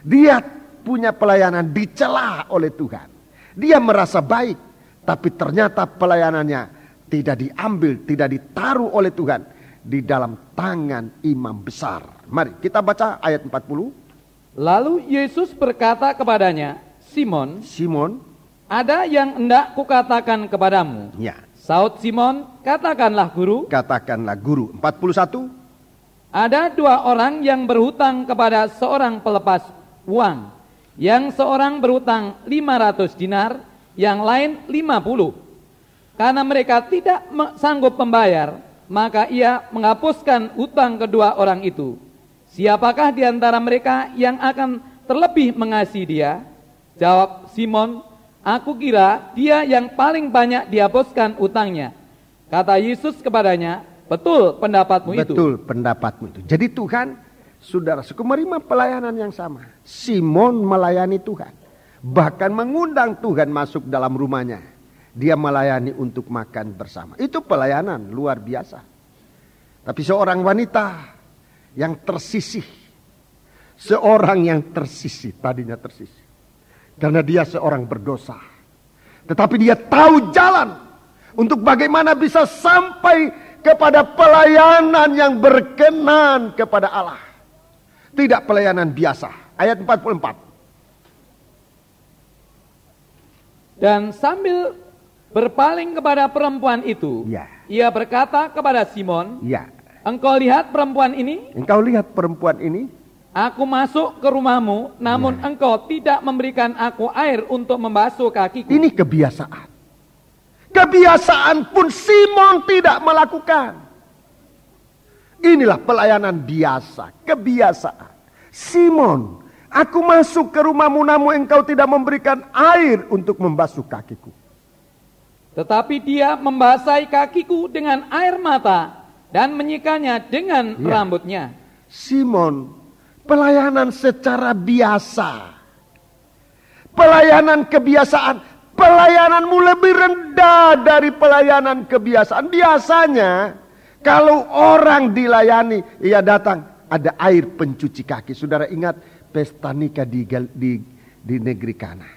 Speaker 1: Dia punya pelayanan dicela oleh Tuhan. Dia merasa baik. Tapi ternyata pelayanannya tidak diambil, tidak ditaruh oleh Tuhan di dalam tangan imam besar. Mari kita baca ayat 40.
Speaker 2: Lalu Yesus berkata kepadanya, Simon, ada yang hendak kukatakan kepadamu.
Speaker 1: Ya.
Speaker 2: Saud Simon, katakanlah guru.
Speaker 1: Katakanlah guru. 41.
Speaker 2: Ada dua orang yang berhutang kepada seorang pelepas uang. Yang seorang berhutang 500 dinar, yang lain 50. Karena mereka tidak sanggup membayar, maka ia menghapuskan hutang kedua orang itu. Siapakah di antara mereka yang akan terlebih mengasihi dia? Jawab Simon, aku kira dia yang paling banyak dihapuskan hutangnya. Kata Yesus kepadanya, betul pendapatmu itu.
Speaker 1: Betul pendapatmu itu. Jadi Tuhan, saudara-saudara, menerima pelayanan yang sama. Simon melayani Tuhan. Bahkan mengundang Tuhan masuk dalam rumahnya. Dia melayani untuk makan bersama. Itu pelayanan luar biasa. Tapi seorang wanita yang tersisih. Seorang yang tersisih. Tadinya tersisih. Karena dia seorang berdosa. Tetapi dia tahu jalan. Untuk bagaimana bisa sampai kepada pelayanan yang berkenan kepada Allah. Tidak pelayanan biasa. Ayat 44.
Speaker 2: Dan sambil berpaling kepada perempuan itu,
Speaker 1: ya.
Speaker 2: Ia berkata kepada Simon,
Speaker 1: ya.
Speaker 2: Engkau lihat perempuan ini?
Speaker 1: Engkau lihat perempuan ini?
Speaker 2: Aku masuk ke rumahmu, namun engkau tidak memberikan aku air untuk membasuh kakiku.
Speaker 1: Ini kebiasaan. Kebiasaan pun Simon tidak melakukan. Inilah pelayanan biasa, kebiasaan. Simon, aku masuk ke rumahmu, namun engkau tidak memberikan air untuk membasuh kakiku.
Speaker 2: Tetapi dia membasahi kakiku dengan air mata dan menyikanya dengan rambutnya.
Speaker 1: Simon, pelayanan secara biasa. Pelayanan kebiasaan. Pelayananmu lebih rendah dari pelayanan kebiasaan. Biasanya kalau orang dilayani, ia datang ada air pencuci kaki. Saudara ingat pesta nikah di negeri Kana.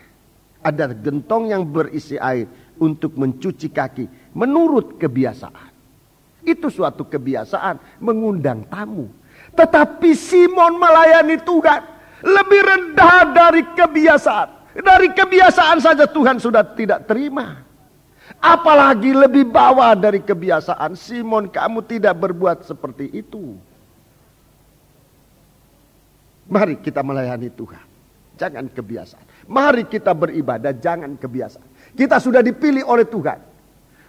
Speaker 1: Ada gentong yang berisi air untuk mencuci kaki menurut kebiasaan. Itu suatu kebiasaan mengundang tamu. Tetapi Simon melayani Tuhan lebih rendah dari kebiasaan. Dari kebiasaan saja Tuhan sudah tidak terima. Apalagi lebih bawah dari kebiasaan. Simon, kamu tidak berbuat seperti itu. Mari kita melayani Tuhan. Jangan kebiasaan. Mari kita beribadah, jangan kebiasaan. Kita sudah dipilih oleh Tuhan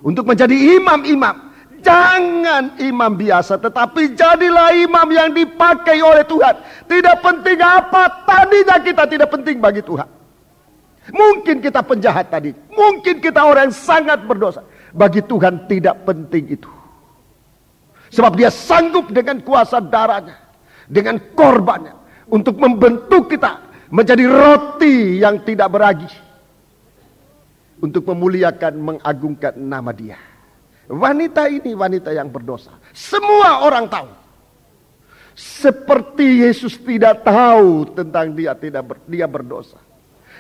Speaker 1: untuk menjadi imam-imam. Jangan imam biasa, tetapi jadilah imam yang dipakai oleh Tuhan. Tidak penting apa tadinya kita tidak penting bagi Tuhan. Mungkin kita penjahat tadi, mungkin kita orang yang sangat berdosa. Bagi Tuhan tidak penting itu. Sebab dia sanggup dengan kuasa darahnya dengan korbannya untuk membentuk kita menjadi roti yang tidak beragi, untuk memuliakan, mengagungkan nama Dia. Wanita ini wanita yang berdosa. Semua orang tahu. Seperti Yesus tidak tahu tentang dia berdosa.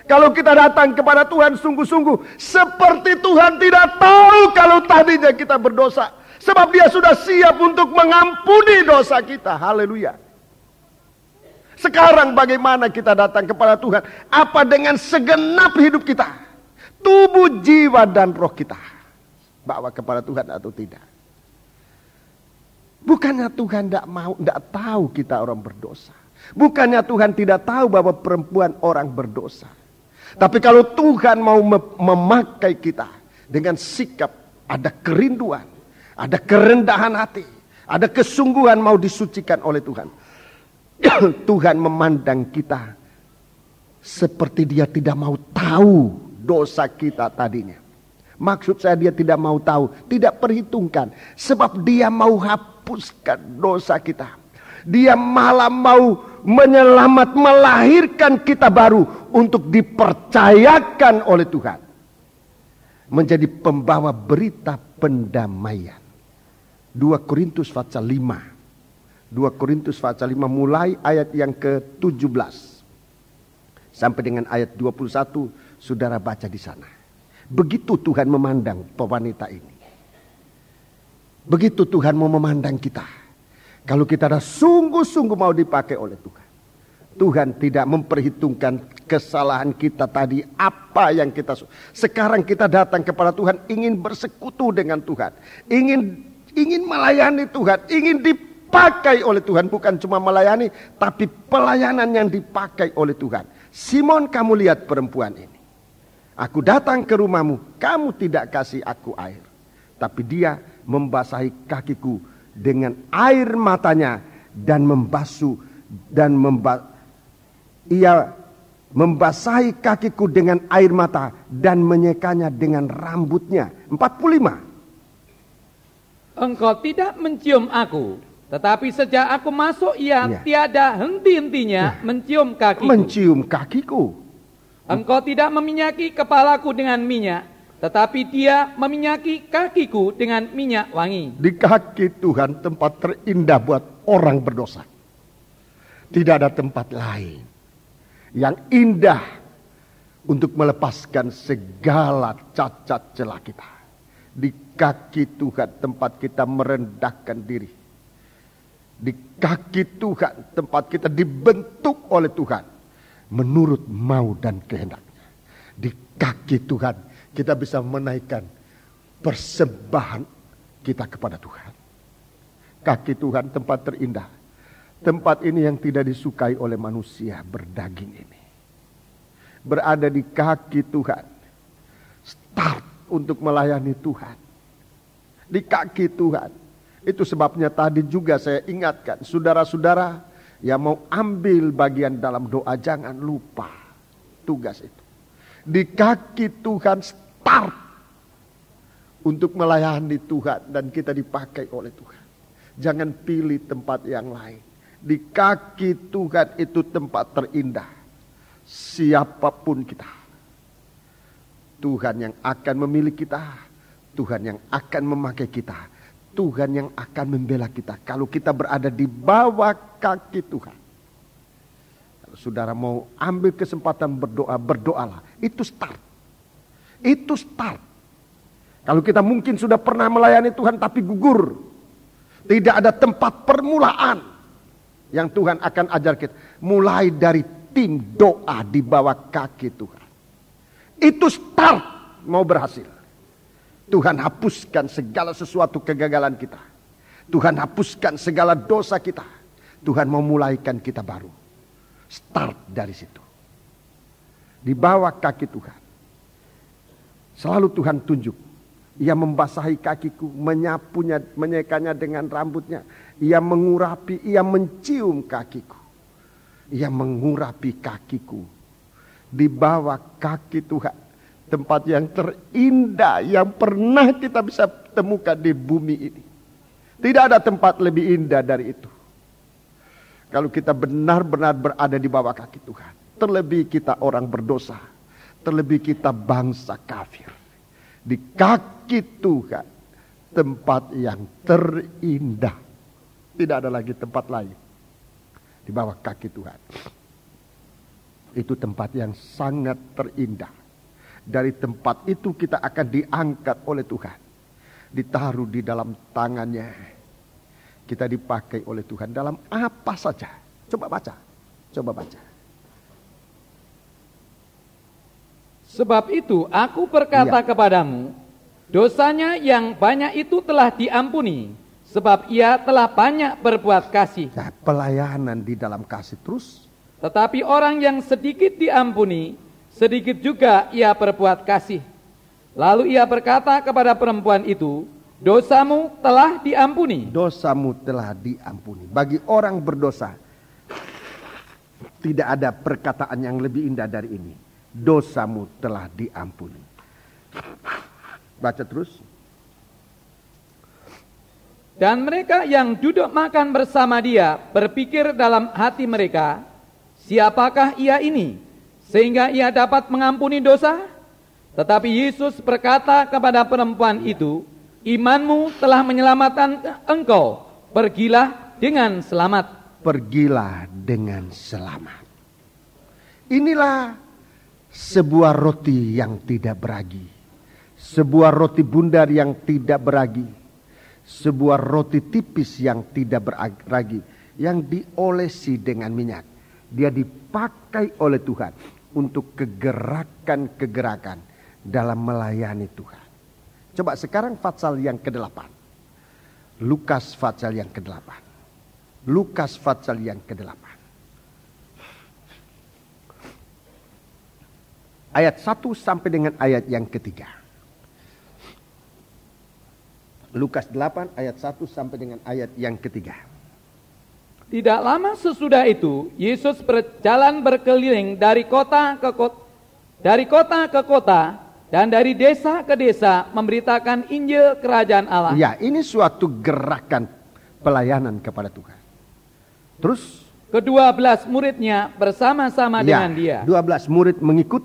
Speaker 1: Kalau kita datang kepada Tuhan sungguh-sungguh, seperti Tuhan tidak tahu kalau tadinya kita berdosa. Sebab Dia sudah siap untuk mengampuni dosa kita. Haleluya. Sekarang bagaimana kita datang kepada Tuhan? Apa dengan segenap hidup kita? Tubuh, jiwa, dan roh kita bawa kepada Tuhan atau tidak? Bukannya Tuhan tidak tahu kita orang berdosa. Bukannya Tuhan tidak tahu bahwa perempuan orang berdosa. Tapi kalau Tuhan mau memakai kita dengan sikap, ada kerinduan, ada kerendahan hati, ada kesungguhan mau disucikan oleh Tuhan. Tuhan memandang kita seperti Dia tidak mau tahu dosa kita tadinya. Maksud saya Dia tidak mau tahu, tidak perhitungkan. Sebab Dia mau hapuskan dosa kita. Dia malah mau melahirkan kita baru untuk dipercayakan oleh Tuhan. Menjadi pembawa berita pendamaian. 2 Korintus pasal 5. 2 Korintus pasal 5 mulai ayat yang ke-17. Sampai dengan ayat 21, saudara baca di sana. Begitu Tuhan memandang wanita ini. Begitu Tuhan mau memandang kita. Kalau kita ada sungguh-sungguh mau dipakai oleh Tuhan. Tuhan tidak memperhitungkan kesalahan kita tadi, apa yang kita. Sekarang kita datang kepada Tuhan ingin bersekutu dengan Tuhan. Ingin melayani Tuhan, ingin dipakai oleh Tuhan. Bukan cuma melayani, tapi pelayanan yang dipakai oleh Tuhan. Simon, kamu lihat perempuan ini. Aku datang ke rumahmu, kamu tidak kasih aku air. Tapi dia membasahi kakiku dengan air matanya dan membasuh ia membasahi kakiku dengan air mata dan menyekanya dengan rambutnya. 45.
Speaker 2: Engkau tidak mencium aku, tetapi sejak aku masuk ia tiada henti-hentinya mencium kakiku.
Speaker 1: Mencium kakiku.
Speaker 2: Engkau tidak meminyaki kepalaku dengan minyak, tetapi Dia meminyaki kakiku dengan minyak wangi.
Speaker 1: Di kaki Tuhan tempat terindah buat orang berdosa. Tidak ada tempat lain yang indah untuk melepaskan segala cacat celah kita. Di kaki Tuhan tempat kita merendahkan diri. Di kaki Tuhan tempat kita dibentuk oleh Tuhan menurut mau dan kehendaknya. Di kaki Tuhan kita bisa menaikkan persembahan kita kepada Tuhan. Kaki Tuhan tempat terindah. Tempat ini yang tidak disukai oleh manusia berdaging ini. Berada di kaki Tuhan. Start untuk melayani Tuhan. Di kaki Tuhan. Itu sebabnya tadi juga saya ingatkan. Saudara-saudara yang mau ambil bagian dalam doa, jangan lupa tugas itu. Di kaki Tuhan start untuk melayani Tuhan dan kita dipakai oleh Tuhan. Jangan pilih tempat yang lain. Di kaki Tuhan itu tempat terindah. Siapapun kita, Tuhan yang akan memilih kita, Tuhan yang akan memakai kita, Tuhan yang akan membela kita. Kalau kita berada di bawah kaki Tuhan. Kalau saudara mau ambil kesempatan berdoa, berdoalah. Itu start. Itu start. Kalau kita mungkin sudah pernah melayani Tuhan tapi gugur. Tidak ada tempat permulaan yang Tuhan akan ajar kita. Mulai dari tim doa di bawah kaki Tuhan. Itu start mau berhasil. Tuhan hapuskan segala sesuatu kegagalan kita. Tuhan hapuskan segala dosa kita. Tuhan mau mulaikan kita baru. Start dari situ. Di bawah kaki Tuhan. Selalu Tuhan tunjuk. Ia membasahi kakiku, menyapunya, menyekanya dengan rambutnya. Ia mengurapi, ia mencium kakiku. Ia mengurapi kakiku. Di bawah kaki Tuhan. Tempat yang terindah yang pernah kita bisa temukan di bumi ini. Tidak ada tempat lebih indah dari itu. Kalau kita benar-benar berada di bawah kaki Tuhan. Terlebih kita orang berdosa. Terlebih kita bangsa kafir. Di kaki Tuhan. Tempat yang terindah. Tidak ada lagi tempat lain. Di bawah kaki Tuhan. Itu tempat yang sangat terindah. Dari tempat itu kita akan diangkat oleh Tuhan. Ditaruh di dalam tangannya. Kita dipakai oleh Tuhan dalam apa saja. Coba baca. Coba baca.
Speaker 2: Sebab itu aku berkata kepadamu, dosanya yang banyak itu telah diampuni, sebab ia telah banyak berbuat kasih.
Speaker 1: Nah, pelayanan di dalam kasih terus.
Speaker 2: Tetapi orang yang sedikit diampuni, sedikit juga ia berbuat kasih. Lalu ia berkata kepada perempuan itu, dosamu telah diampuni.
Speaker 1: Dosamu telah diampuni. Bagi orang berdosa, tidak ada perkataan yang lebih indah dari ini. Dosamu telah diampuni. Baca terus.
Speaker 2: Dan mereka yang duduk makan bersama dia berpikir dalam hati mereka, siapakah ia ini sehingga ia dapat mengampuni dosa? Tetapi Yesus berkata kepada perempuan itu, imanmu telah menyelamatkan engkau, pergilah dengan selamat.
Speaker 1: Pergilah dengan selamat. Inilah sebuah roti yang tidak beragi. Sebuah roti bundar yang tidak beragi. Sebuah roti tipis yang tidak beragi. Yang diolesi dengan minyak. Dia dipakai oleh Tuhan untuk kegerakan-kegerakan dalam melayani Tuhan. Coba sekarang pasal yang ke-8. Lukas pasal yang ke-8. Lukas pasal yang ke-8. Ayat 1 sampai dengan ayat yang ketiga. Lukas 8 ayat 1 sampai dengan ayat yang ketiga.
Speaker 2: Tidak lama sesudah itu, Yesus berjalan berkeliling dari kota ke kota dan dari desa ke desa memberitakan Injil Kerajaan Allah.
Speaker 1: Ya, ini suatu gerakan pelayanan kepada Tuhan. Terus
Speaker 2: Kedua-belas muridnya bersama-sama dengan dia.
Speaker 1: 12 murid mengikut.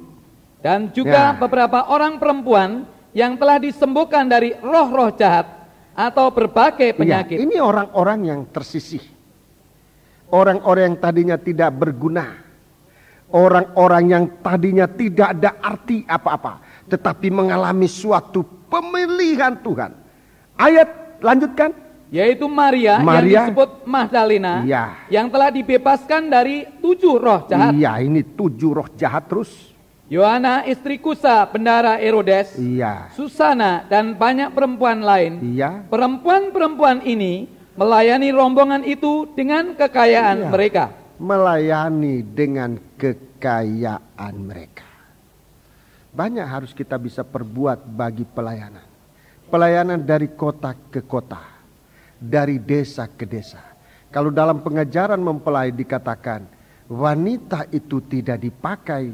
Speaker 2: Dan juga beberapa orang perempuan yang telah disembuhkan dari roh-roh jahat atau berbagai penyakit.
Speaker 1: Ya, ini orang-orang yang tersisih. Orang-orang yang tadinya tidak berguna. Orang-orang yang tadinya tidak ada arti apa-apa. Tetapi mengalami suatu pemilihan Tuhan. Ayat lanjutkan.
Speaker 2: Yaitu Maria yang disebut Magdalena.
Speaker 1: Ya.
Speaker 2: Yang telah dibebaskan dari 7 roh jahat.
Speaker 1: Iya, ini 7 roh jahat terus.
Speaker 2: Yohana istri Kusa bendara Herodes.
Speaker 1: Iya.
Speaker 2: Susana dan banyak perempuan lain.
Speaker 1: Iya.
Speaker 2: Perempuan-perempuan ini melayani rombongan itu dengan kekayaan mereka.
Speaker 1: Melayani dengan kekayaan mereka. Banyak harus kita bisa perbuat bagi pelayanan. Pelayanan dari kota ke kota. Dari desa ke desa. Kalau dalam pengajaran mempelai dikatakan wanita itu tidak dipakai,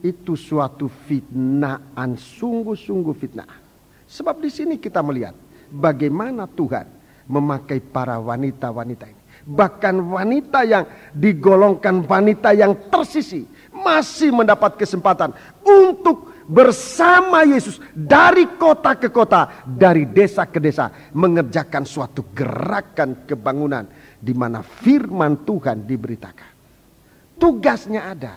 Speaker 1: itu suatu fitnaan, sungguh-sungguh fitnah. Sebab di sini kita melihat bagaimana Tuhan memakai para wanita-wanita ini. Bahkan wanita yang digolongkan wanita yang tersisih masih mendapat kesempatan untuk bersama Yesus dari kota ke kota, dari desa ke desa, mengerjakan suatu gerakan kebangunan di mana firman Tuhan diberitakan. Tugasnya ada.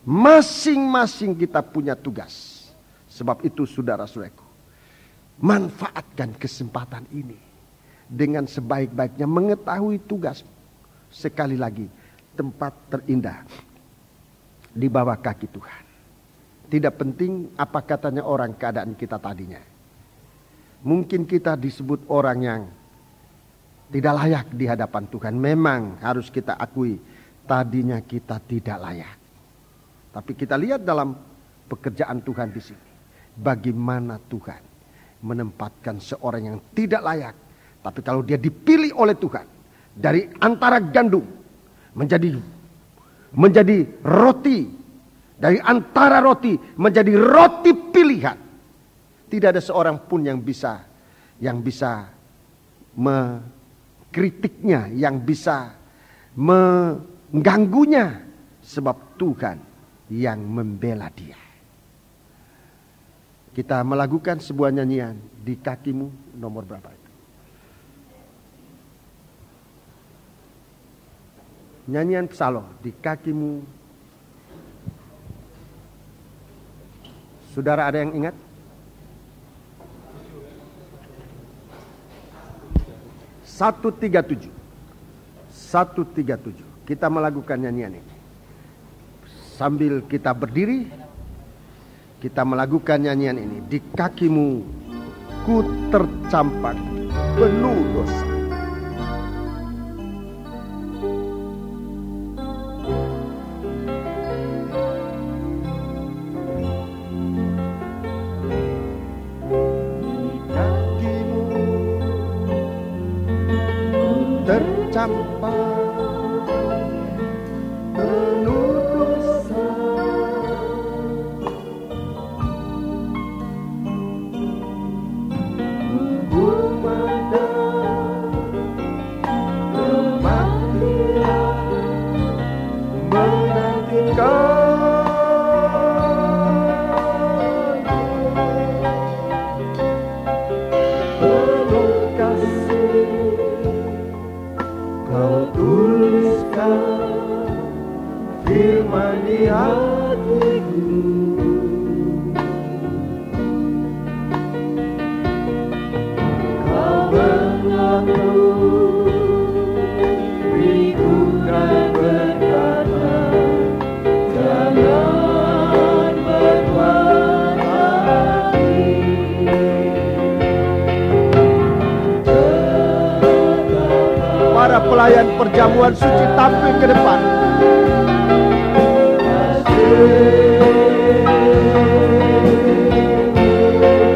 Speaker 1: Masing-masing kita punya tugas. Sebab itu saudara-saudaraku, manfaatkan kesempatan ini dengan sebaik-baiknya mengetahui tugas. Sekali lagi, tempat terindah di bawah kaki Tuhan. Tidak penting apa katanya orang keadaan kita tadinya. Mungkin kita disebut orang yang tidak layak di hadapan Tuhan. Memang harus kita akui tadinya kita tidak layak. Tapi kita lihat dalam pekerjaan Tuhan di sini. Bagaimana Tuhan menempatkan seorang yang tidak layak. Tapi kalau dia dipilih oleh Tuhan. Dari antara gandum. Menjadi roti. Dari antara roti menjadi roti pilihan. Tidak ada seorang pun yang bisa mengkritiknya. Yang bisa mengganggunya, sebab Tuhan yang membela dia. Kita melakukan sebuah nyanyian, Di Kakimu, nomor berapa itu? Nyanyian psalm, Di Kakimu. Saudara ada yang ingat? Satu tiga tujuh. Kita melakukan nyanyian ini. Sambil kita berdiri, kita melakukan nyanyian ini. Di kakimu ku tercampak penuh dosa. Pelayan perjamuan suci tampil ke depan.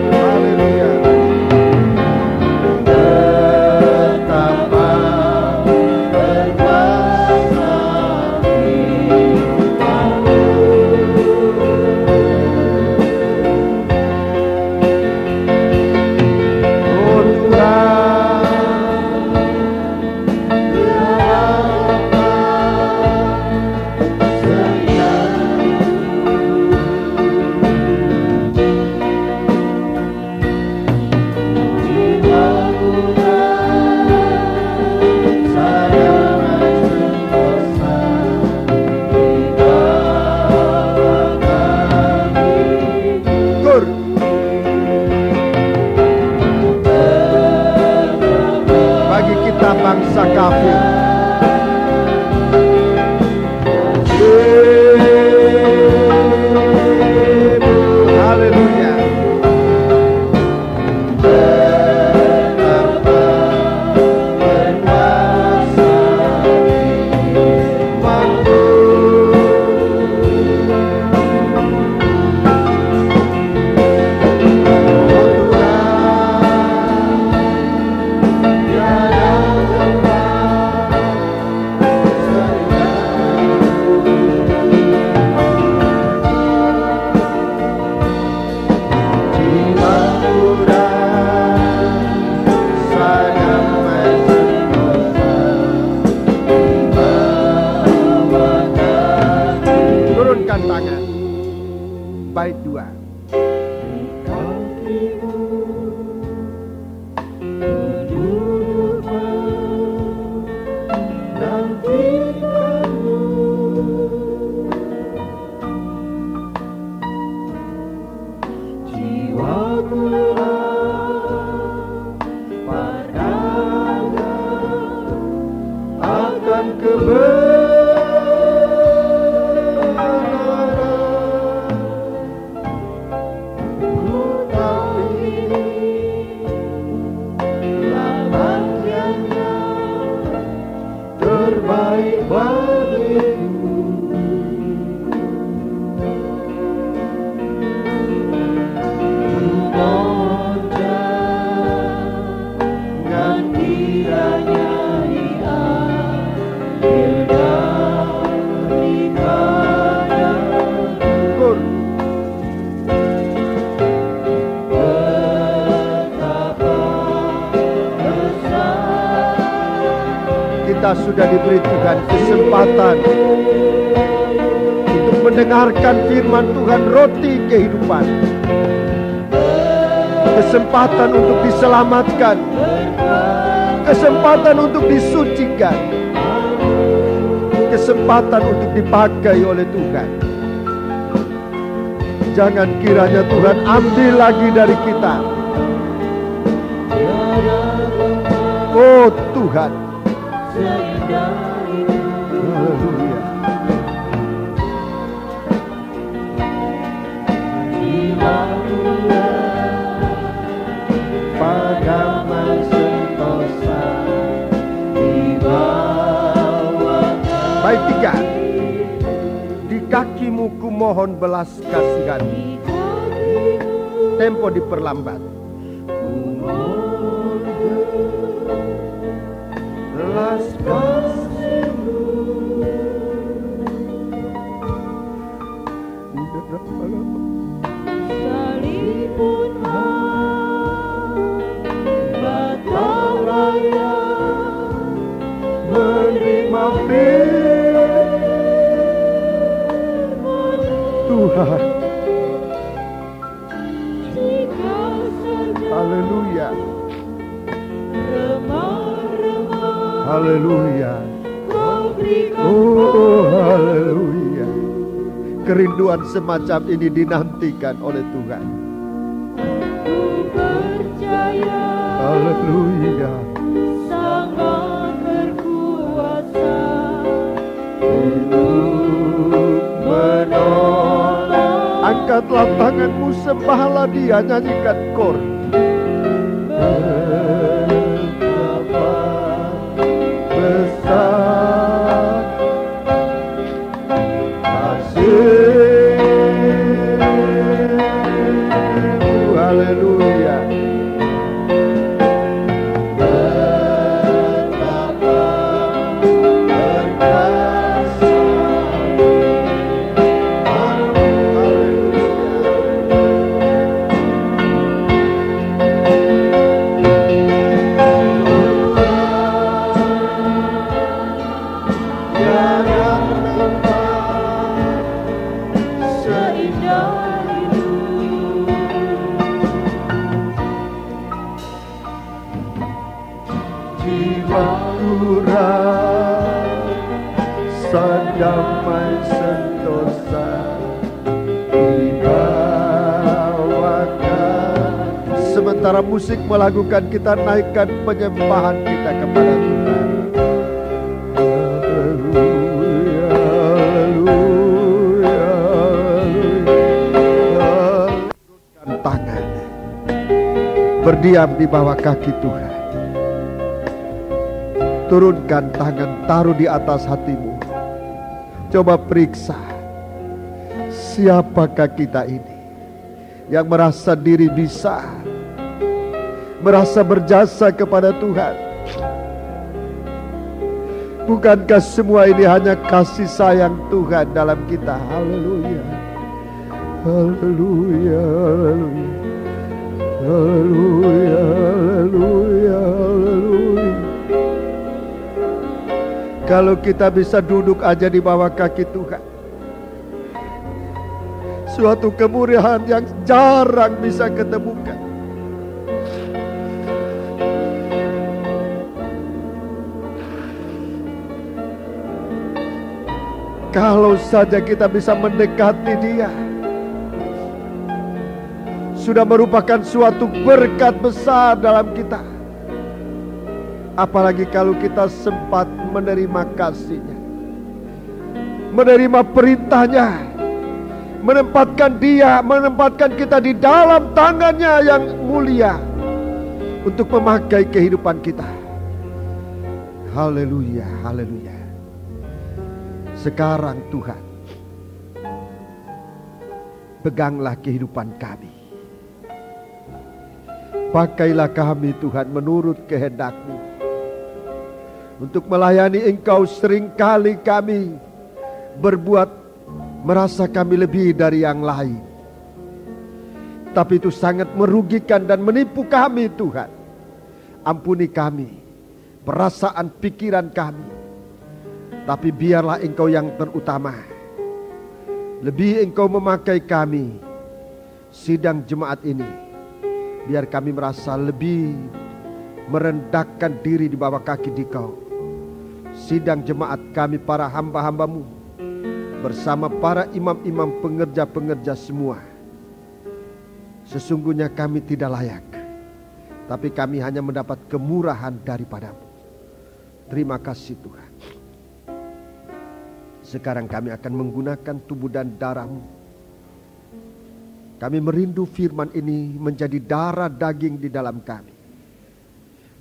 Speaker 1: Haleluya. Betapa berkuasa firman-Mu. Oh Tuhan, bangsa kafir. Haleluya. Betapa berkuasa firman-Mu. Tangan. Bait 2. Akan terbaik bagiku. Mohon jangan kiranya ia dari kadaku. Betapa besar kita sudah diberi Tuhan kesempatan untuk mendengarkan firman Tuhan, roti kehidupan. Kesempatan untuk diselamatkan, kesempatan untuk disucikan, kesempatan untuk dipakai oleh Tuhan. Jangan kiranya Tuhan ambil lagi dari kita. Oh Tuhan, haleluya. Padaman sentosa di bawah. Baik, 3. Di kakimu ku mohon belas kasihan. Tempo diperlambat. Belas kasihanmu. Sekalipun batang raya menerima firman Tuhan. Haleluya. Haleluya. Oh haleluya. Kerinduan semacam ini dinantikan oleh Tuhan. Haleluya. Sangat berkuasa untuk menolong. Angkatlah tanganmu, sembahlah Dia, nyanyikan kor. Betapa besar kasih-Mu. Haleluya. Damai sentosa dibawakan. Sementara musik melakukan, kita naikkan penyembahan kita kepada Tuhan. Haleluya, haleluya, haleluya. Turunkan tangan, berdiam di bawah kaki Tuhan. Turunkan tangan, taruh di atas hatimu. Coba periksa, siapakah kita ini yang merasa diri bisa, merasa berjasa kepada Tuhan. Bukankah semua ini hanya kasih sayang Tuhan dalam kita? Haleluya, haleluya, haleluya, haleluya, haleluya. Kalau kita bisa duduk aja di bawah kaki Tuhan, suatu kemurahan yang jarang bisa ketemukan. Kalau saja kita bisa mendekati Dia, sudah merupakan suatu berkat besar dalam kita. Apalagi kalau kita sempat menerima kasih-Nya, menerima perintah-Nya, menempatkan Dia, menempatkan kita di dalam tangan-Nya yang mulia untuk memakai kehidupan kita. Haleluya, haleluya. Sekarang Tuhan, peganglah kehidupan kami. Pakailah kami Tuhan menurut kehendak-Mu. Untuk melayani Engkau, seringkali kami berbuat merasa kami lebih dari yang lain. Tapi itu sangat merugikan dan menipu kami Tuhan. Ampuni kami perasaan pikiran kami. Tapi biarlah Engkau yang terutama. Lebih Engkau memakai kami, sidang jemaat ini. Biar kami merasa lebih merendahkan diri di bawah kaki Dikau. Sidang jemaat kami, para hamba-hamba-Mu, bersama para imam-imam, pengerja-pengerja semua. Sesungguhnya kami tidak layak, tapi kami hanya mendapat kemurahan daripada-Mu. Terima kasih Tuhan. Sekarang kami akan menggunakan tubuh dan darah-Mu. Kami merindu firman ini menjadi darah daging di dalam kami.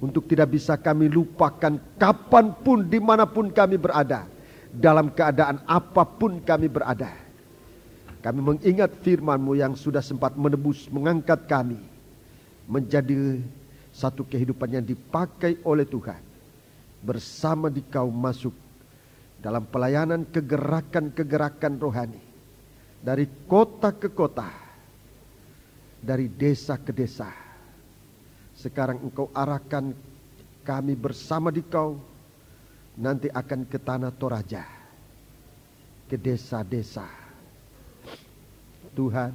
Speaker 1: Untuk tidak bisa kami lupakan kapanpun, dimanapun kami berada. Dalam keadaan apapun kami berada. Kami mengingat firman-Mu yang sudah sempat menebus, mengangkat kami. Menjadi satu kehidupan yang dipakai oleh Tuhan. Bersama Dikau masuk dalam pelayanan kegerakan-kegerakan rohani. Dari kota ke kota. Dari desa ke desa. Sekarang Engkau arahkan kami bersama Dikau. Nanti akan ke tanah Toraja. Ke desa-desa. Tuhan,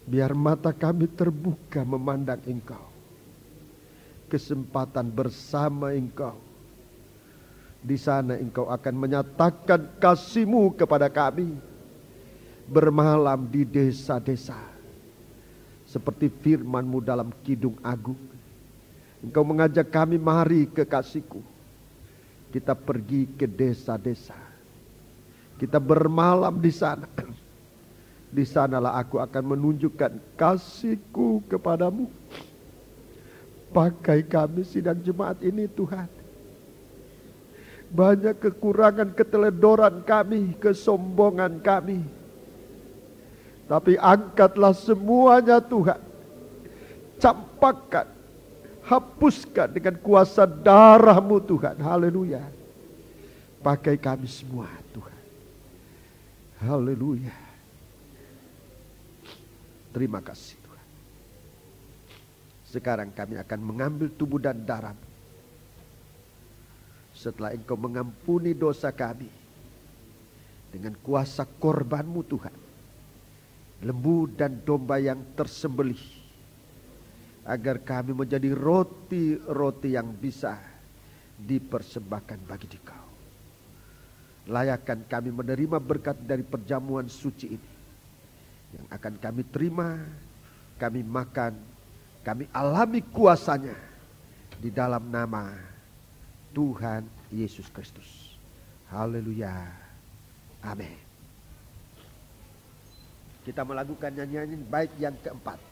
Speaker 1: biar mata kami terbuka memandang Engkau. Kesempatan bersama Engkau. Di sana Engkau akan menyatakan kasih-Mu kepada kami. Bermalam di desa-desa. Seperti firman-Mu dalam Kidung Agung. Engkau mengajak kami, mari kekasihku. Kita pergi ke desa-desa. Kita bermalam di sana. Di sanalah aku akan menunjukkan kasih-Ku kepadamu. Pakai kami sidang jemaat ini Tuhan. Banyak kekurangan, keteledoran kami, kesombongan kami. Tapi angkatlah semuanya Tuhan. Campakkan, hapuskan dengan kuasa darah-Mu Tuhan. Haleluya. Pakai kami semua Tuhan. Haleluya. Terima kasih Tuhan. Sekarang kami akan mengambil tubuh dan darah-Mu. Setelah Engkau mengampuni dosa kami. Dengan kuasa korban-Mu Tuhan. Lembu dan domba yang tersembelih. Agar kami menjadi roti-roti yang bisa dipersembahkan bagi Dikau. Layakkan kami menerima berkat dari perjamuan suci ini. Yang akan kami terima, kami makan, kami alami kuasanya. Di dalam nama Tuhan Yesus Kristus. Haleluya. Amin. Kita melakukan nyanyian baik yang keempat.